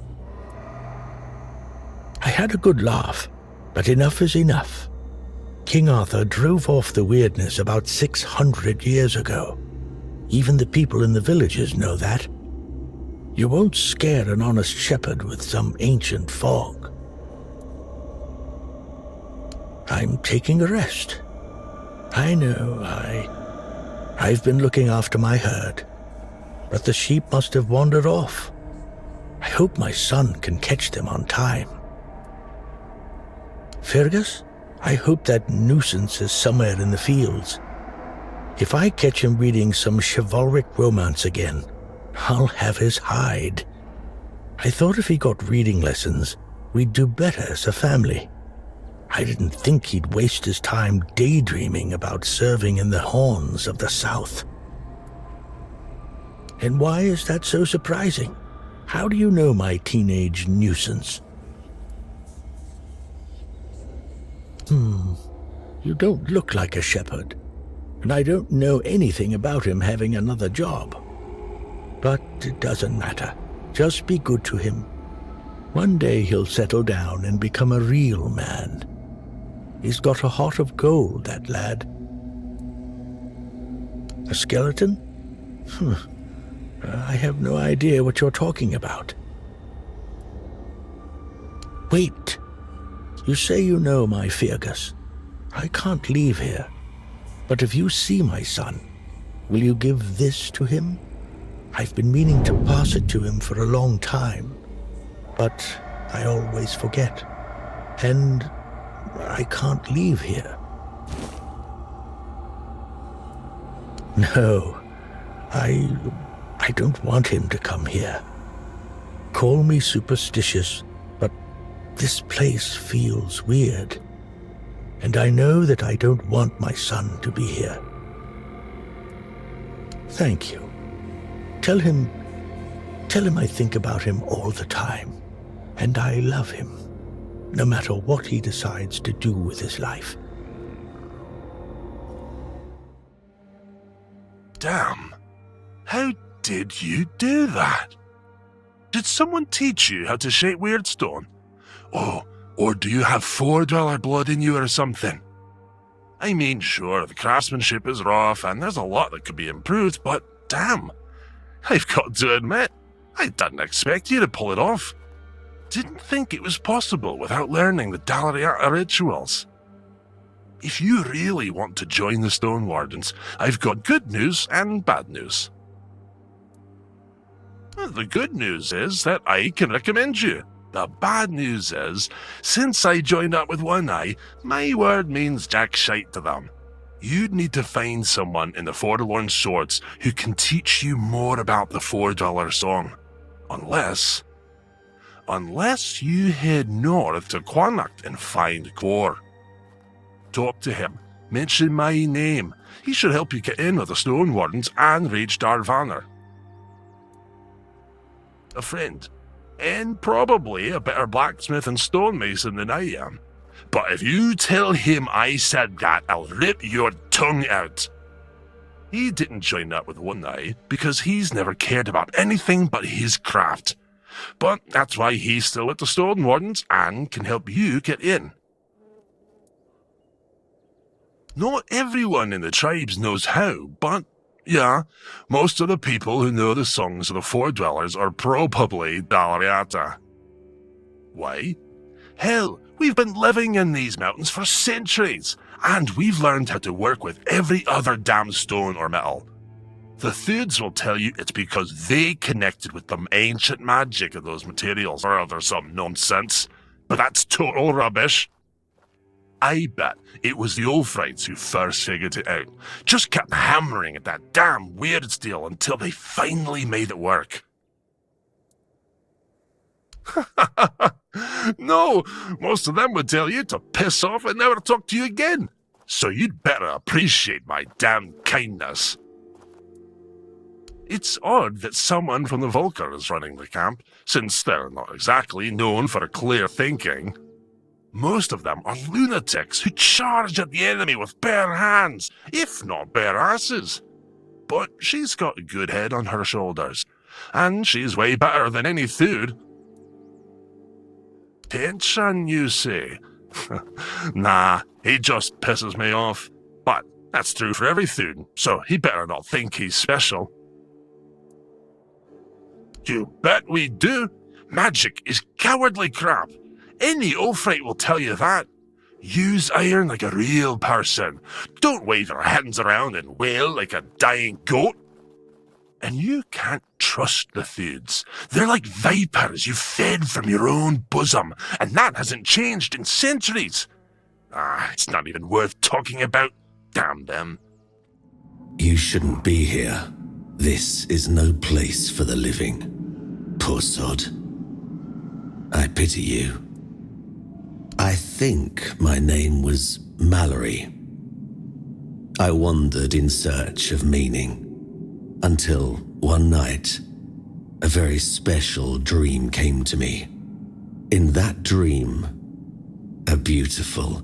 I had a good laugh, but enough is enough. King Arthur drove off the weirdness about 600 years ago. Even the people in the villages know that. You won't scare an honest shepherd with some ancient fog. I'm taking a rest. I know, I've been looking after my herd, but the sheep must have wandered off. I hope my son can catch them on time. Fergus, I hope that nuisance is somewhere in the fields. If I catch him reading some chivalric romance again, I'll have his hide. I thought if he got reading lessons, we'd do better as a family. I didn't think he'd waste his time daydreaming about serving in the horns of the South. And why is that so surprising? How do you know my teenage nuisance? You don't look like a shepherd, and I don't know anything about him having another job. But it doesn't matter. Just be good to him. One day he'll settle down and become a real man. He's got a heart of gold, that lad. A skeleton? I have no idea what you're talking about. Wait. You say you know my Fergus. I can't leave here. But if you see my son, will you give this to him? I've been meaning to pass it to him for a long time, but I always forget. And I can't leave here. No, I don't want him to come here. Call me superstitious, but this place feels weird. And I know that I don't want my son to be here. Thank you. Tell him I think about him all the time, and I love him, no matter what he decides to do with his life. Damn. How did you do that? Did someone teach you how to shape Weirdstone? Oh, or do you have Four-Dweller blood in you or something? I mean, sure, the craftsmanship is rough and there's a lot that could be improved, but damn. I've got to admit, I didn't expect you to pull it off. Didn't think it was possible without learning the Dalriata rituals. If you really want to join the Stone Wardens, I've got good news and bad news. The good news is that I can recommend you. The bad news is, since I joined up with One Eye, my word means jack shite to them. You'd need to find someone in the Forlorn Swords who can teach you more about the $4 song. Unless you head north to Quanacht and find Quor. Talk to him. Mention my name. He should help you get in with the Stone Wardens and reach Darvanner. A friend, and probably a better blacksmith and stonemason than I am. But if you tell him I said that, I'll rip your tongue out. He didn't join up with One Eye because he's never cared about anything but his craft. But that's why he's still at the Stone Wardens and can help you get in. Not everyone in the tribes knows how, but yeah, most of the people who know the songs of the Four Dwellers are probably Dalriata. Why? Hell, we've been living in these mountains for centuries, and we've learned how to work with every other damn stone or metal. The Thuds will tell you it's because they connected with the ancient magic of those materials, or there's some nonsense. But that's total rubbish. I bet it was the Ulfrites who first figured it out. Just kept hammering at that damn weird steel until they finally made it work. No, most of them would tell you to piss off and never talk to you again. So you'd better appreciate my damn kindness. It's odd that someone from the Volker is running the camp, since they're not exactly known for clear thinking. Most of them are lunatics who charge at the enemy with bare hands, if not bare asses. But she's got a good head on her shoulders, and she's way better than any Thud. Tension, you say? Nah, he just pisses me off. But that's true for every Thud, so he better not think he's special. You bet we do. Magic is cowardly crap. Any Ulfrite will tell you that. Use iron like a real person. Don't wave your hands around and wail like a dying goat. And you can't trust the Thuds. They're like vipers you fed from your own bosom, and that hasn't changed in centuries. It's not even worth talking about. Damn them. You shouldn't be here. This is no place for the living. Poor sod. I pity you. I think my name was Mallory. I wandered in search of meaning, until one night, a very special dream came to me. In that dream, a beautiful,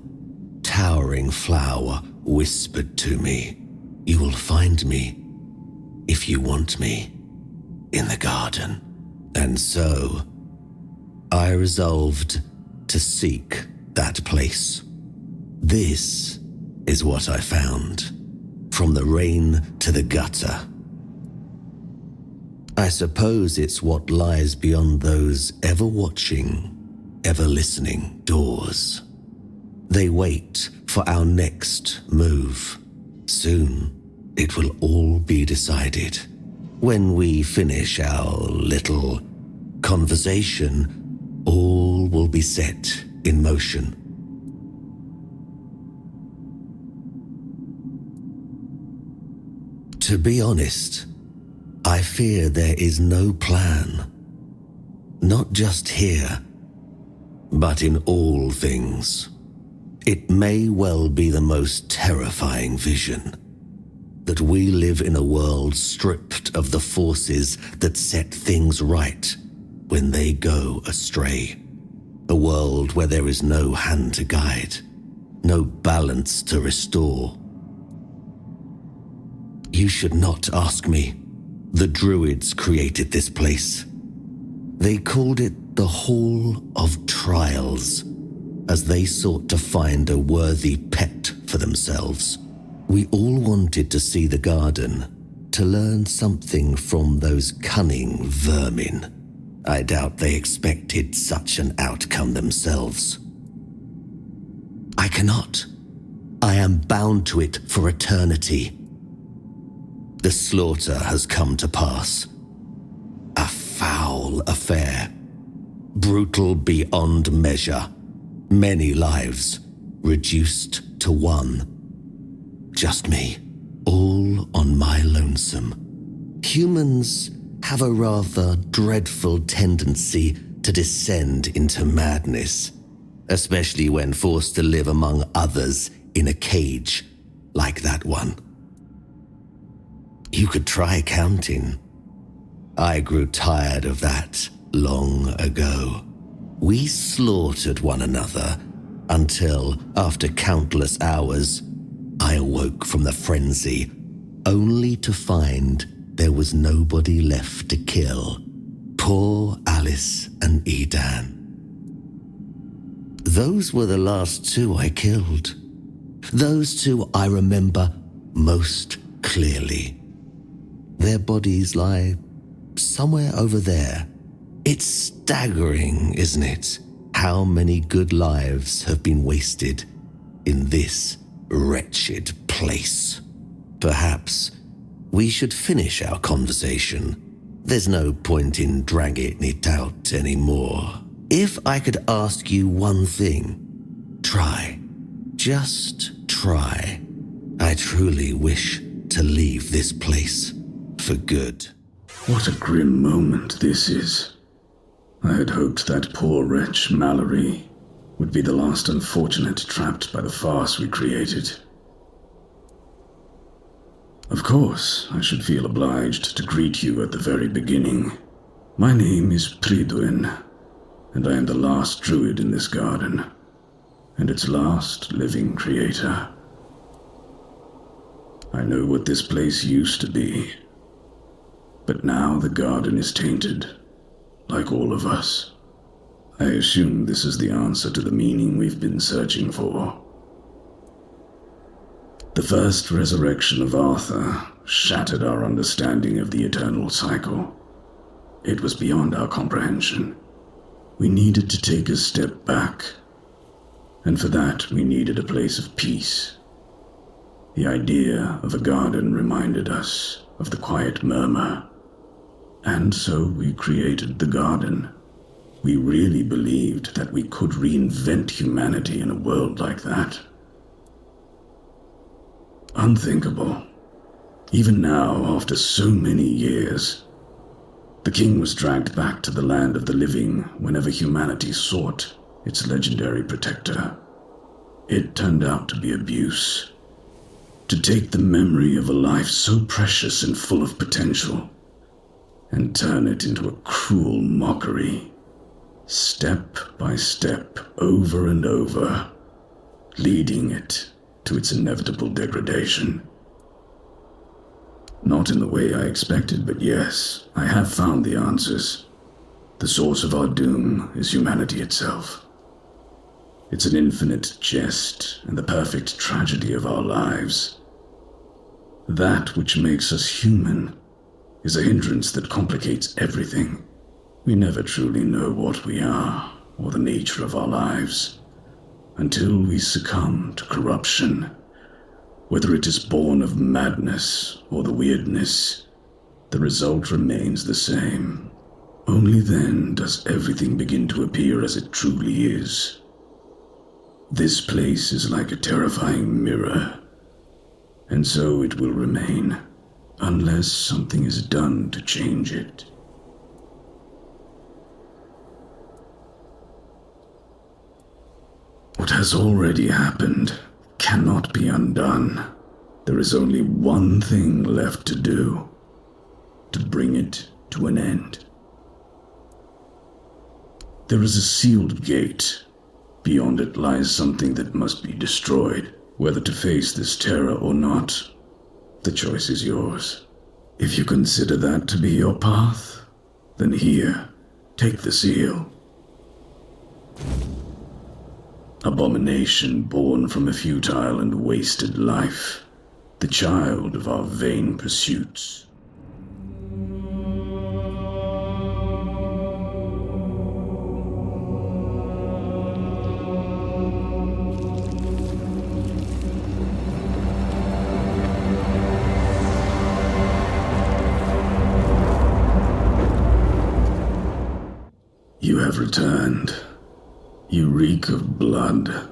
towering flower whispered to me, "You will find me, if you want me, in the garden." And so, I resolved to seek that place. This is what I found, from the rain to the gutter. I suppose it's what lies beyond those ever watching, ever listening doors. They wait for our next move. Soon, it will all be decided. When we finish our little conversation, all will be set in motion. To be honest, I fear there is no plan. Not just here, but in all things. It may well be the most terrifying vision, that we live in a world stripped of the forces that set things right when they go astray. A world where there is no hand to guide, no balance to restore. You should not ask me. The Druids created this place. They called it the Hall of Trials, as they sought to find a worthy pet for themselves. We all wanted to see the garden, to learn something from those cunning vermin. I doubt they expected such an outcome themselves. I cannot. I am bound to it for eternity. The slaughter has come to pass. A foul affair. Brutal beyond measure. Many lives reduced to one. Just me, all on my lonesome. Humans have a rather dreadful tendency to descend into madness, especially when forced to live among others in a cage like that one. You could try counting. I grew tired of that long ago. We slaughtered one another until, after countless hours, I awoke from the frenzy, only to find there was nobody left to kill. Poor Alice and Edan. Those were the last two I killed. Those two I remember most clearly. Their bodies lie somewhere over there. It's staggering, isn't it? How many good lives have been wasted in this wretched place. Perhaps we should finish our conversation. There's no point in dragging it out anymore. If I could ask you one thing, try. Just try. I truly wish to leave this place for good. What a grim moment this is. I had hoped that poor wretch Mallory would be the last unfortunate trapped by the farce we created. Of course, I should feel obliged to greet you at the very beginning. My name is Prydwen, and I am the last druid in this garden, and its last living creator. I know what this place used to be, but now the garden is tainted, like all of us. I assume this is the answer to the meaning we've been searching for. The first resurrection of Arthur shattered our understanding of the eternal cycle. It was beyond our comprehension. We needed to take a step back, and for that we needed a place of peace. The idea of a garden reminded us of the quiet murmur, and so we created the garden. We really believed that we could reinvent humanity in a world like that. Unthinkable. Even now, after so many years, the king was dragged back to the land of the living whenever humanity sought its legendary protector. It turned out to be abuse. To take the memory of a life so precious and full of potential and turn it into a cruel mockery, step by step, over and over, leading it to its inevitable degradation. Not in the way I expected, but yes, I have found the answers. The source of our doom is humanity itself. It's an infinite jest and the perfect tragedy of our lives. That which makes us human is a hindrance that complicates everything. We never truly know what we are or the nature of our lives until we succumb to corruption. Whether it is born of madness or the weirdness, the result remains the same. Only then does everything begin to appear as it truly is. This place is like a terrifying mirror, and so it will remain, unless something is done to change it. What has already happened cannot be undone. There is only one thing left to do, to bring it to an end. There is a sealed gate. Beyond it lies something that must be destroyed. Whether to face this terror or not, the choice is yours. If you consider that to be your path, then here, take the seal. Abomination born from a futile and wasted life, the child of our vain pursuits. have returned. You reek of blood.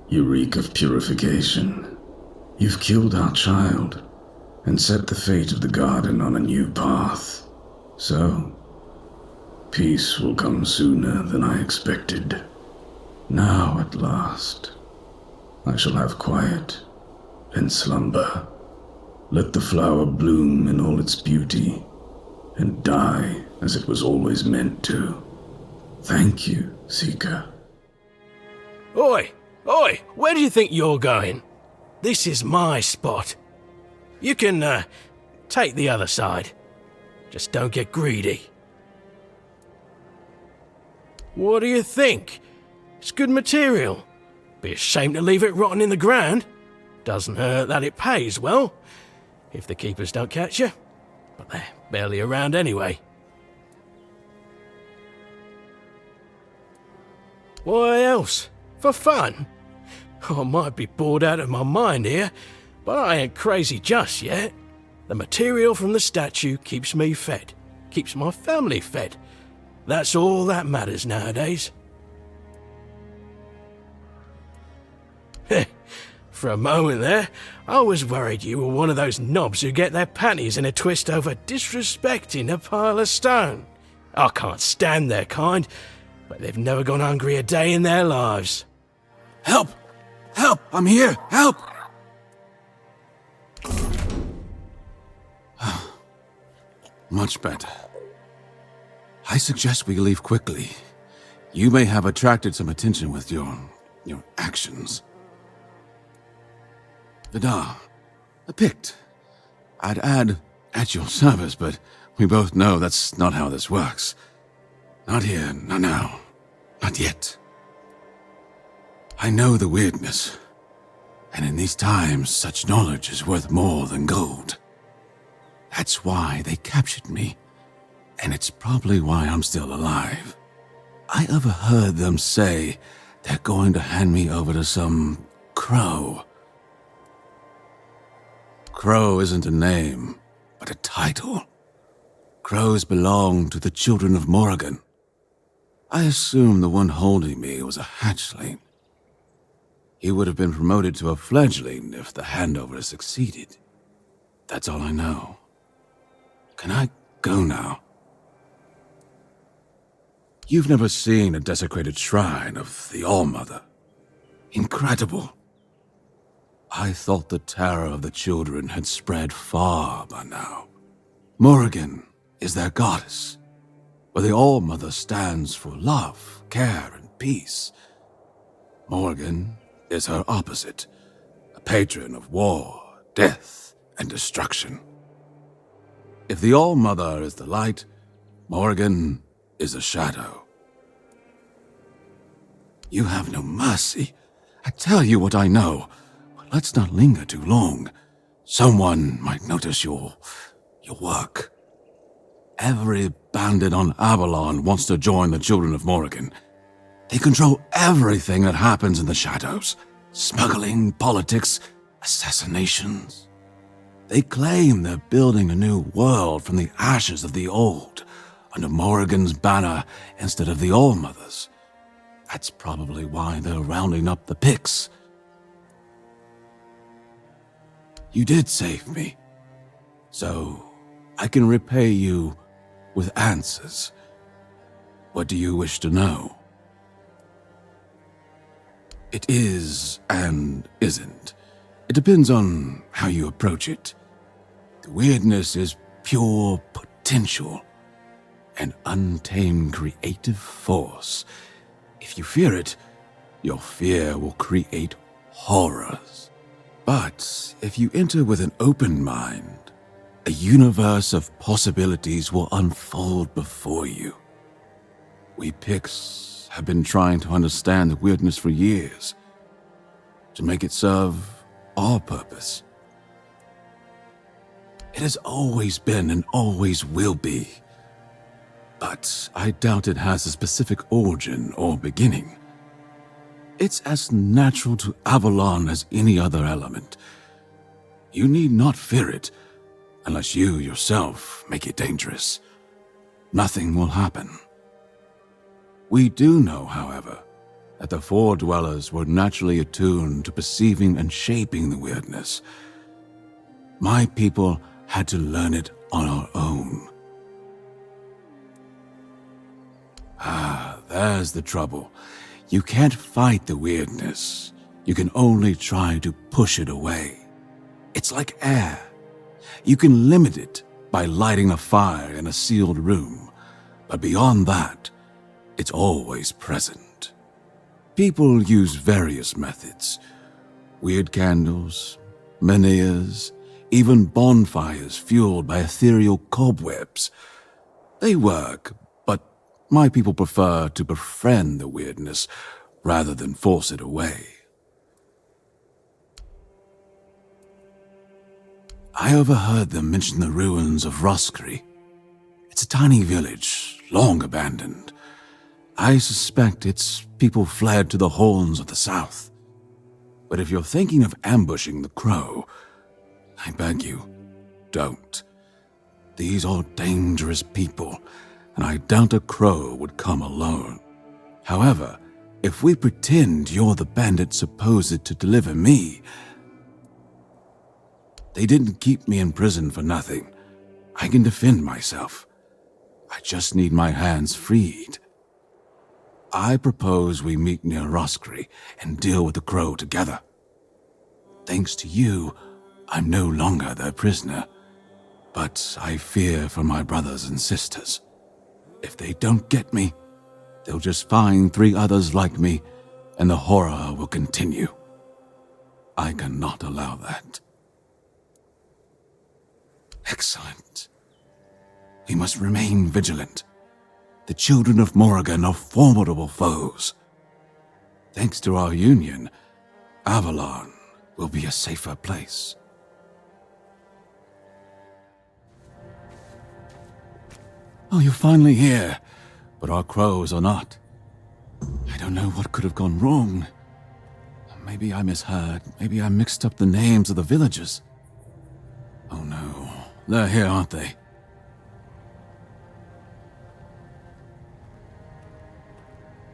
You reek of purification. You've killed our child and set the fate of the garden on a new path. So, peace will come sooner than I expected. Now, at last, I shall have quiet and slumber. Let the flower bloom in all its beauty and die as it was always meant to. Thank you, Seeker. Oi! Oi! Where do you think you're going? This is my spot. You can, take the other side. Just don't get greedy. What do you think? It's good material. Be a shame to leave it rotting in the ground. Doesn't hurt that it pays well, if the keepers don't catch you. But they're barely around anyway. Why else? For fun? I might be bored out of my mind here, but I ain't crazy just yet. The material from the statue keeps me fed, keeps my family fed. That's all that matters nowadays. For a moment there, I was worried you were one of those knobs who get their panties in a twist over disrespecting a pile of stone. I can't stand their kind, but they've never gone hungry a day in their lives. Help! Help! I'm here! Help! Much better. I suggest we leave quickly. You may have attracted some attention with your actions. Vidar, a Pict. I'd add at your service, but we both know that's not how this works. Not here, not now, not yet. I know the weirdness, and in these times, such knowledge is worth more than gold. That's why they captured me, and it's probably why I'm still alive. I overheard them say they're going to hand me over to some crow. Crow isn't a name, but a title. Crows belong to the children of Morrigan. I assume the one holding me was a hatchling. He would have been promoted to a fledgling if the handover succeeded. That's all I know. Can I go now? You've never seen a desecrated shrine of the All-Mother. Incredible. I thought the terror of the children had spread far by now. Morrigan is their goddess, where the All-Mother stands for love, care, and peace. Morrigan is her opposite, a patron of war, death, and destruction. If the All-Mother is the light, Morrigan is a shadow. You have no mercy. I tell you what I know. Let's not linger too long. Someone might notice your work. Every bandit on Avalon wants to join the Children of Morrigan. They control everything that happens in the shadows. Smuggling, politics, assassinations. They claim they're building a new world from the ashes of the old, under Morrigan's banner instead of the All-Mother's. That's probably why they're rounding up the Picts. You did save me, so I can repay you with answers. What do you wish to know? It is and isn't. It depends on how you approach it. The weirdness is pure potential, an untamed creative force. If you fear it, your fear will create horrors. But if you enter with an open mind, a universe of possibilities will unfold before you. We Picts have been trying to understand the weirdness for years, to make it serve our purpose. It has always been and always will be, but I doubt it has a specific origin or beginning. It's as natural to Avalon as any other element. You need not fear it, unless you yourself make it dangerous. Nothing will happen. We do know, however, that the Four Dwellers were naturally attuned to perceiving and shaping the weirdness. My people had to learn it on our own. There's the trouble. You can't fight the weirdness. You can only try to push it away. It's like air. You can limit it by lighting a fire in a sealed room, but beyond that, it's always present. People use various methods. Weird candles, menhirs, even bonfires fueled by ethereal cobwebs. They work, but my people prefer to befriend the weirdness rather than force it away. I overheard them mention the ruins of Roskri. It's a tiny village, long abandoned. I suspect its people fled to the Horns of the South. But if you're thinking of ambushing the Crow, I beg you, don't. These are dangerous people, and I doubt a Crow would come alone. However, if we pretend you're the bandit supposed to deliver me, they didn't keep me in prison for nothing. I can defend myself. I just need my hands freed. I propose we meet near Roskri and deal with the Crow together. Thanks to you, I'm no longer their prisoner, but I fear for my brothers and sisters. If they don't get me, they'll just find 3 others like me, and the horror will continue. I cannot allow that. Excellent. We must remain vigilant. The children of Morrigan are formidable foes. Thanks to our union, Avalon will be a safer place. Oh, you're finally here, but our crows are not. I don't know what could have gone wrong. Maybe I misheard. Maybe I mixed up the names of the villagers. Oh no, they're here, aren't they?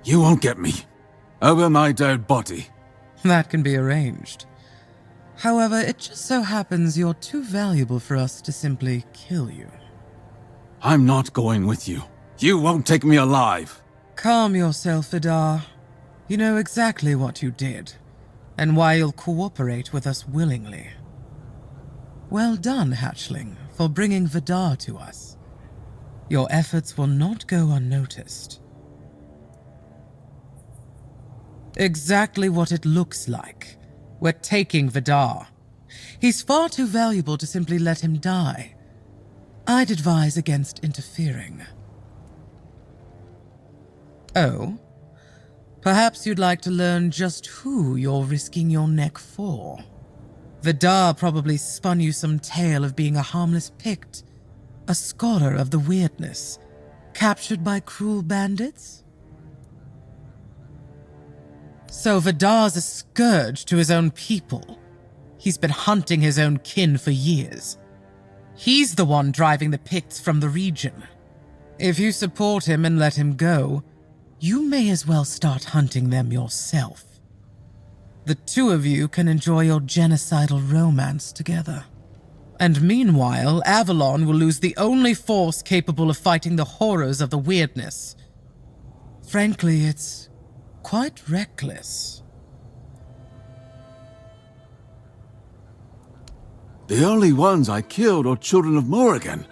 You won't get me. Over my dead body. That can be arranged. However, it just so happens you're too valuable for us to simply kill you. I'm not going with you. You won't take me alive. Calm yourself, Vidar. You know exactly what you did, and why you'll cooperate with us willingly. Well done, Hatchling, for bringing Vidar to us. Your efforts will not go unnoticed. Exactly what it looks like. We're taking Vidar. He's far too valuable to simply let him die. I'd advise against interfering. Oh? Perhaps you'd like to learn just who you're risking your neck for. Vidar probably spun you some tale of being a harmless Pict, a scholar of the weirdness, captured by cruel bandits? So Vidar's a scourge to his own people. He's been hunting his own kin for years. He's the one driving the Picts from the region. If you support him and let him go, you may as well start hunting them yourself. The two of you can enjoy your genocidal romance together. And meanwhile, Avalon will lose the only force capable of fighting the horrors of the weirdness. Frankly, it's quite reckless. The only ones I killed are children of Morrigan.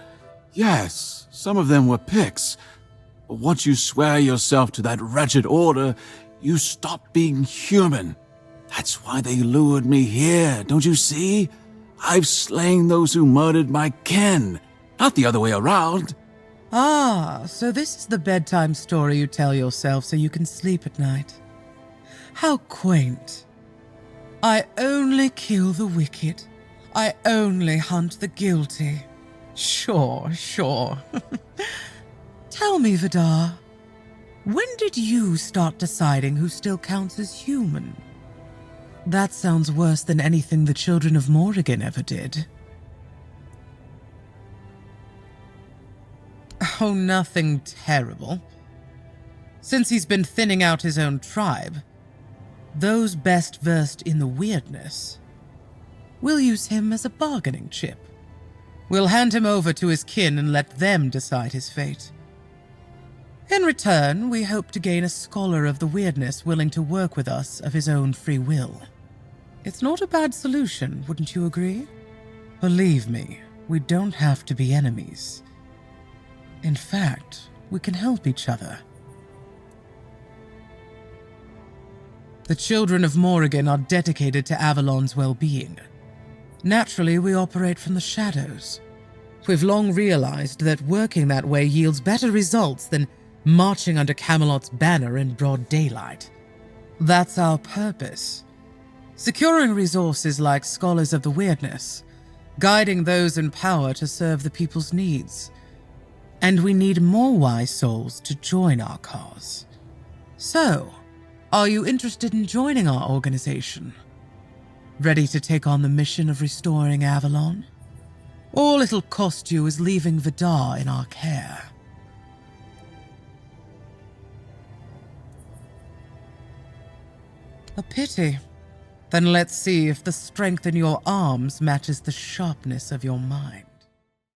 Yes, some of them were Picts. But once you swear yourself to that wretched order, you stop being human. That's why they lured me here, don't you see? I've slain those who murdered my kin, not the other way around. Ah, so this is the bedtime story you tell yourself so you can sleep at night. How quaint. I only kill the wicked. I only hunt the guilty. Sure. Tell me, Vidar, when did you start deciding who still counts as human? That sounds worse than anything the children of Morrigan ever did. Oh, nothing terrible. Since he's been thinning out his own tribe, those best versed in the weirdness will use him as a bargaining chip. We'll hand him over to his kin and let them decide his fate. In return, we hope to gain a scholar of the weirdness willing to work with us of his own free will. It's not a bad solution, wouldn't you agree? Believe me, we don't have to be enemies. In fact, we can help each other. The children of Morrigan are dedicated to Avalon's well-being. Naturally, we operate from the shadows. We've long realized that working that way yields better results than marching under Camelot's banner in broad daylight. That's our purpose. Securing resources like scholars of the weirdness, guiding those in power to serve the people's needs. And we need more wise souls to join our cause. So, are you interested in joining our organization? Ready to take on the mission of restoring Avalon? All it'll cost you is leaving Vidar in our care. A pity. Then let's see if the strength in your arms matches the sharpness of your mind.